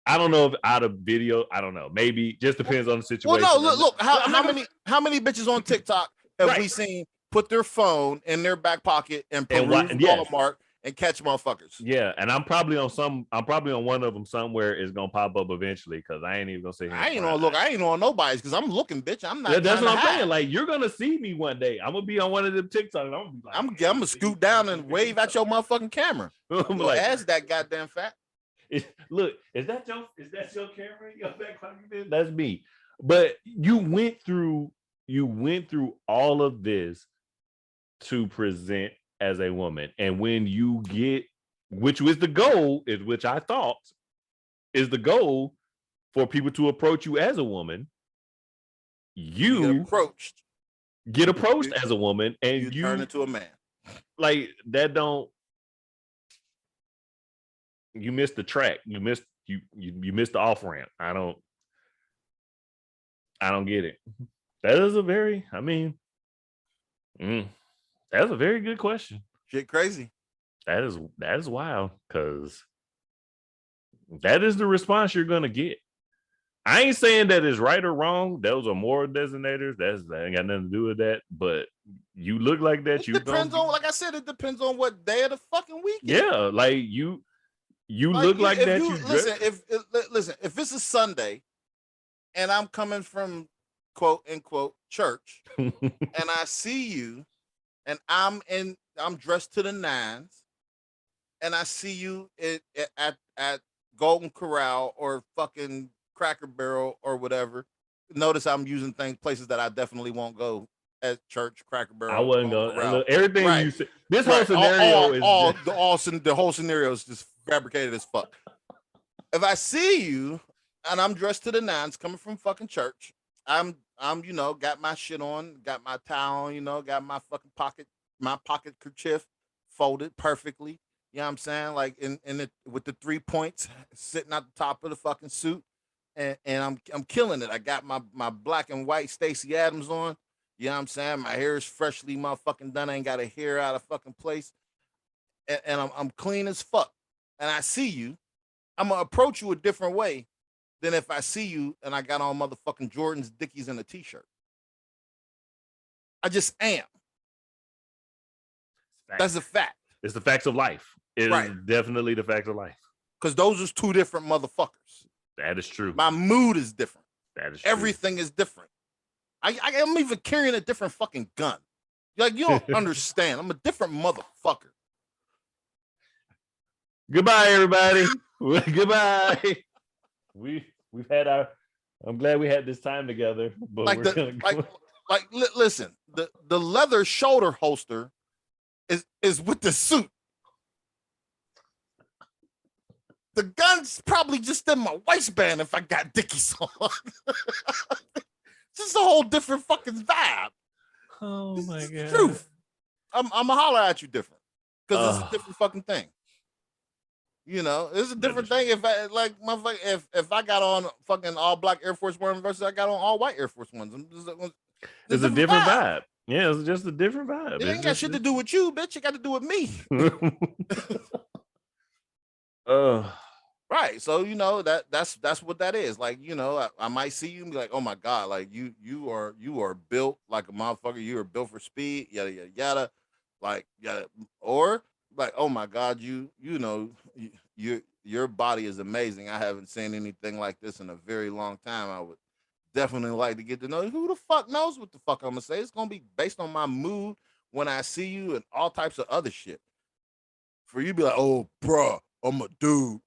I don't know if out of video, I don't know. Maybe just depends on the situation. Well, no, look, No, how many bitches on TikTok have Right. we seen put their phone in their back pocket and And peruse yes. Walmart and catch motherfuckers? Yeah, and I'm probably on one of them somewhere. It's gonna pop up eventually because I ain't even gonna say I ain't on nobody's because I'm looking, bitch. I'm not. That's what I'm hide. saying. Like you're gonna see me one day. I'm gonna be on one of them TikToks. I'm gonna be like, I'm gonna scoot down and wave at your motherfucking camera. I'm Your like, ass that goddamn fat. look, is that your camera? Your back pocket? That's me. But you went through all of this to present as a woman, and when you get, which was the goal, is which I thought is the goal for people to approach you as a woman. You get approached as a woman, and you turn into a man. Like that don't. You missed the track. You missed the off ramp. I don't get it. That is a very. I mean, that's a very good question. Shit, crazy. That is wild because that is the response you're gonna get. I ain't saying that it's right or wrong. Those are moral designators. That ain't got nothing to do with that. But you look like that. It depends on, like I said, it depends on what day of the fucking week. Yeah, like you look like that. Listen, if it's a Sunday, and I'm coming from quote unquote church, and I see you, and I'm dressed to the nines, and I see you at Golden Corral or fucking Cracker Barrel or whatever. Notice I'm using places that I definitely won't go at church, Cracker Barrel. I wasn't going. Everything right. you said. This whole scenario the whole scenario is just fabricated as fuck. If I see you and I'm dressed to the nines, coming from fucking church, I'm got my shit on, got my towel on, got my fucking pocket kerchief folded perfectly. You know what I'm saying? Like in it with the 3 points sitting at the top of the fucking suit, and I'm killing it. I got my black and white Stacey Adams on. You know what I'm saying? My hair is freshly motherfucking done. I ain't got a hair out of fucking place, and I'm clean as fuck. And I see you, I'm gonna approach you a different way than if I see you and I got on motherfucking Jordans, Dickies, and a t-shirt. I just am. That's a fact. It's the facts of life. It is definitely the facts of life. Because those are two different motherfuckers. That is true. My mood is different. That is true. Everything is different. I'm even carrying a different fucking gun. Like, you don't understand. I'm a different motherfucker. Goodbye, everybody. Goodbye. We've had our. I'm glad we had this time together. But listen, the leather shoulder holster is with the suit. The gun's probably just in my waistband if I got Dickies on. This is a whole different fucking vibe. Oh my god! Truth. I'm gonna holler at you different because it's a different fucking thing. You know, it's a different thing if I if I got on fucking all black Air Force One versus I got on all white Air Force Ones. It's a different vibe. Yeah, it's just a different vibe. It ain't got shit to do with you, bitch. It got to do with me. Right. So that's what that is. Like, I might see you and be like, oh my God, like you are built like a motherfucker. You are built for speed, yada yada yada. Like yada, or like, oh my God, your body is amazing. I haven't seen anything like this in a very long time. I would definitely like to get to know you. Who the fuck knows what the fuck I'm gonna say? It's gonna be based on my mood when I see you and all types of other shit. For you to be like, oh bruh, I'm a dude.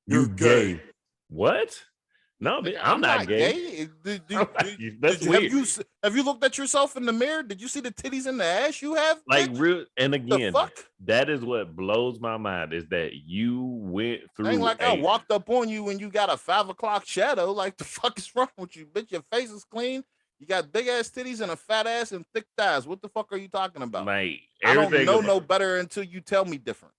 You You're gay. gay. What? No, Nigga, I'm not gay. That's Have weird. you looked at yourself in the mirror? Did you see the titties and the ass you have? Like Bitch? real, and The again, fuck? that is what blows my mind is that you went Ain't through like I walked up on you when you got a 5 o'clock shadow. Like the fuck is wrong with you, bitch? Your face is clean. You got big ass titties and a fat ass and thick thighs. What the fuck are you talking about? like I don't everything know about no better until you tell me different.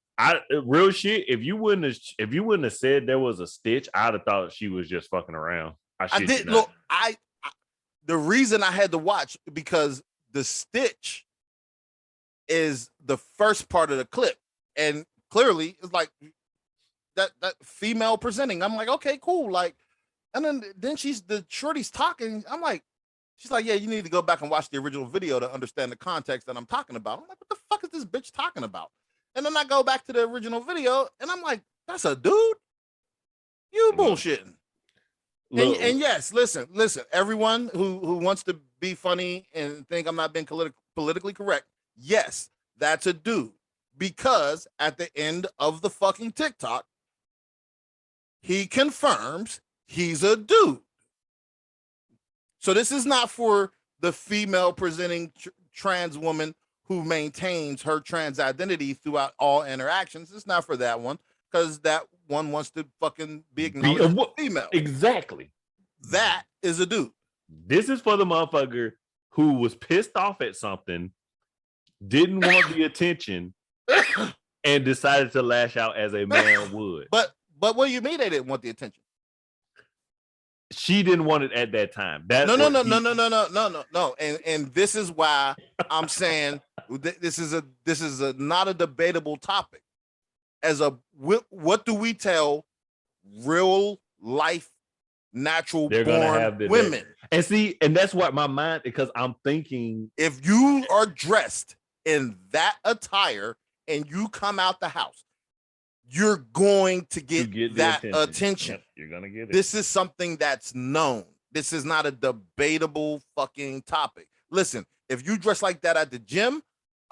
real shit. If you wouldn't have said there was a stitch, I'd have thought she was just fucking around. I shit did you look. not. The reason I had to watch because the stitch is the first part of the clip, and clearly it's like that female presenting. I'm like, okay, cool. Like, and then the shorty's talking. I'm like, she's like, yeah, you need to go back and watch the original video to understand the context that I'm talking about. I'm like, what the fuck is this bitch talking about? And then I go back to the original video, and I'm like, that's a dude. You bullshitting. And yes, listen, everyone who wants to be funny and think I'm not being politically correct, yes, that's a dude. Because at the end of the fucking TikTok, he confirms he's a dude. So this is not for the female presenting trans woman who maintains her trans identity throughout all interactions. It's not for that one because that one wants to fucking be acknowledged as a female. Exactly. That is a dude. This is for the motherfucker who was pissed off at something, didn't want the attention, and decided to lash out as a man would. But what do you mean they didn't want the attention? She didn't want it at that time. No. And this is why I'm saying this is not a debatable topic. What do we tell real life natural born women? And see, and that's what my mind, because I'm thinking, if you are dressed in that attire and you come out the house, you're going to get that attention. Yep, you're gonna get it. This is something that's known. This is not a debatable fucking topic. Listen, if you dress like that at the gym,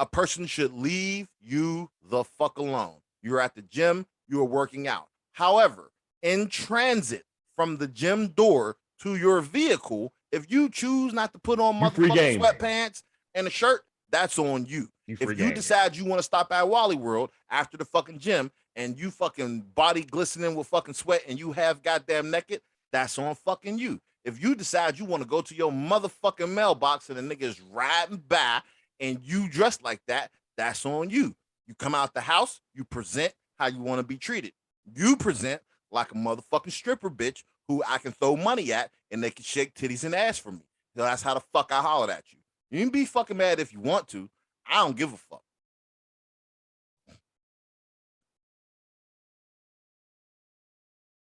a person should leave you the fuck alone. You're at the gym, you're working out. However, in transit from the gym door to your vehicle, if you choose not to put on motherfucking sweatpants and a shirt, that's on you. If you decide you want to stop at Wally World after the fucking gym and you fucking body glistening with fucking sweat and you have goddamn naked, that's on fucking you. If you decide you want to go to your motherfucking mailbox and the nigga is riding by and you dress like that, that's on you. You come out the house, you present how you want to be treated. You present like a motherfucking stripper bitch who I can throw money at and they can shake titties and ass for me. So that's how the fuck I hollered at you. You can be fucking mad if you want to. I don't give a fuck.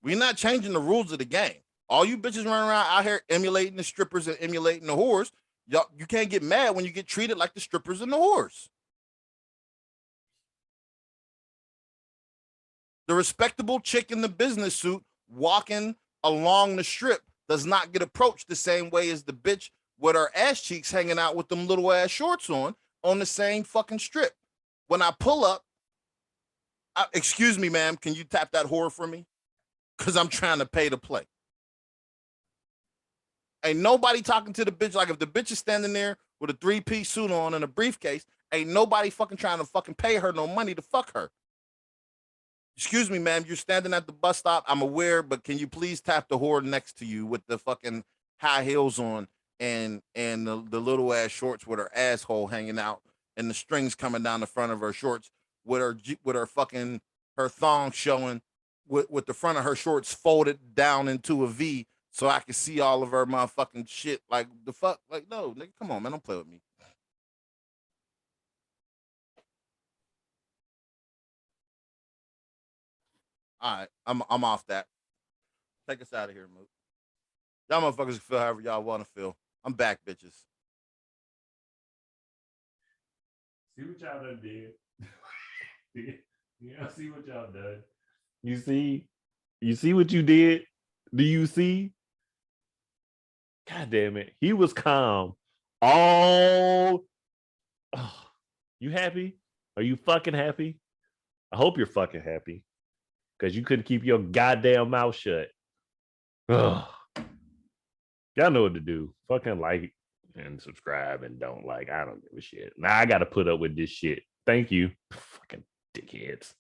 We're not changing the rules of the game. All you bitches running around out here emulating the strippers and emulating the whores. Y'all, you can't get mad when you get treated like the strippers and the whores. The respectable chick in the business suit walking along the strip does not get approached the same way as the bitch with her ass cheeks hanging out with them little ass shorts on the same fucking strip. When I pull up, excuse me, ma'am, can you tap that whore for me? Because I'm trying to pay to play. Ain't nobody talking to the bitch. Like if the bitch is standing there with a 3-piece suit on and a briefcase, ain't nobody fucking trying to fucking pay her no money to fuck her. Excuse me, ma'am, you're standing at the bus stop. I'm aware, but can you please tap the whore next to you with the fucking high heels on and the little ass shorts with her asshole hanging out and the strings coming down the front of her shorts with her fucking her thong showing with the front of her shorts folded down into a V so I can see all of her motherfucking shit. Like the fuck, like no, nigga, come on, man, don't play with me. All right, I'm off that. Take us out of here, Moot. Y'all motherfuckers feel however y'all want to feel. I'm back, bitches. See what y'all done did. Yeah, see what y'all done. You see what you did? Do you see? God damn it. He was calm. All oh, you happy? Are you fucking happy? I hope you're fucking happy. Because you couldn't keep your goddamn mouth shut. Ugh. Y'all know what to do. Fucking like and subscribe and don't like. I don't give a shit. Now I gotta put up with this shit. Thank you. Fucking dickheads.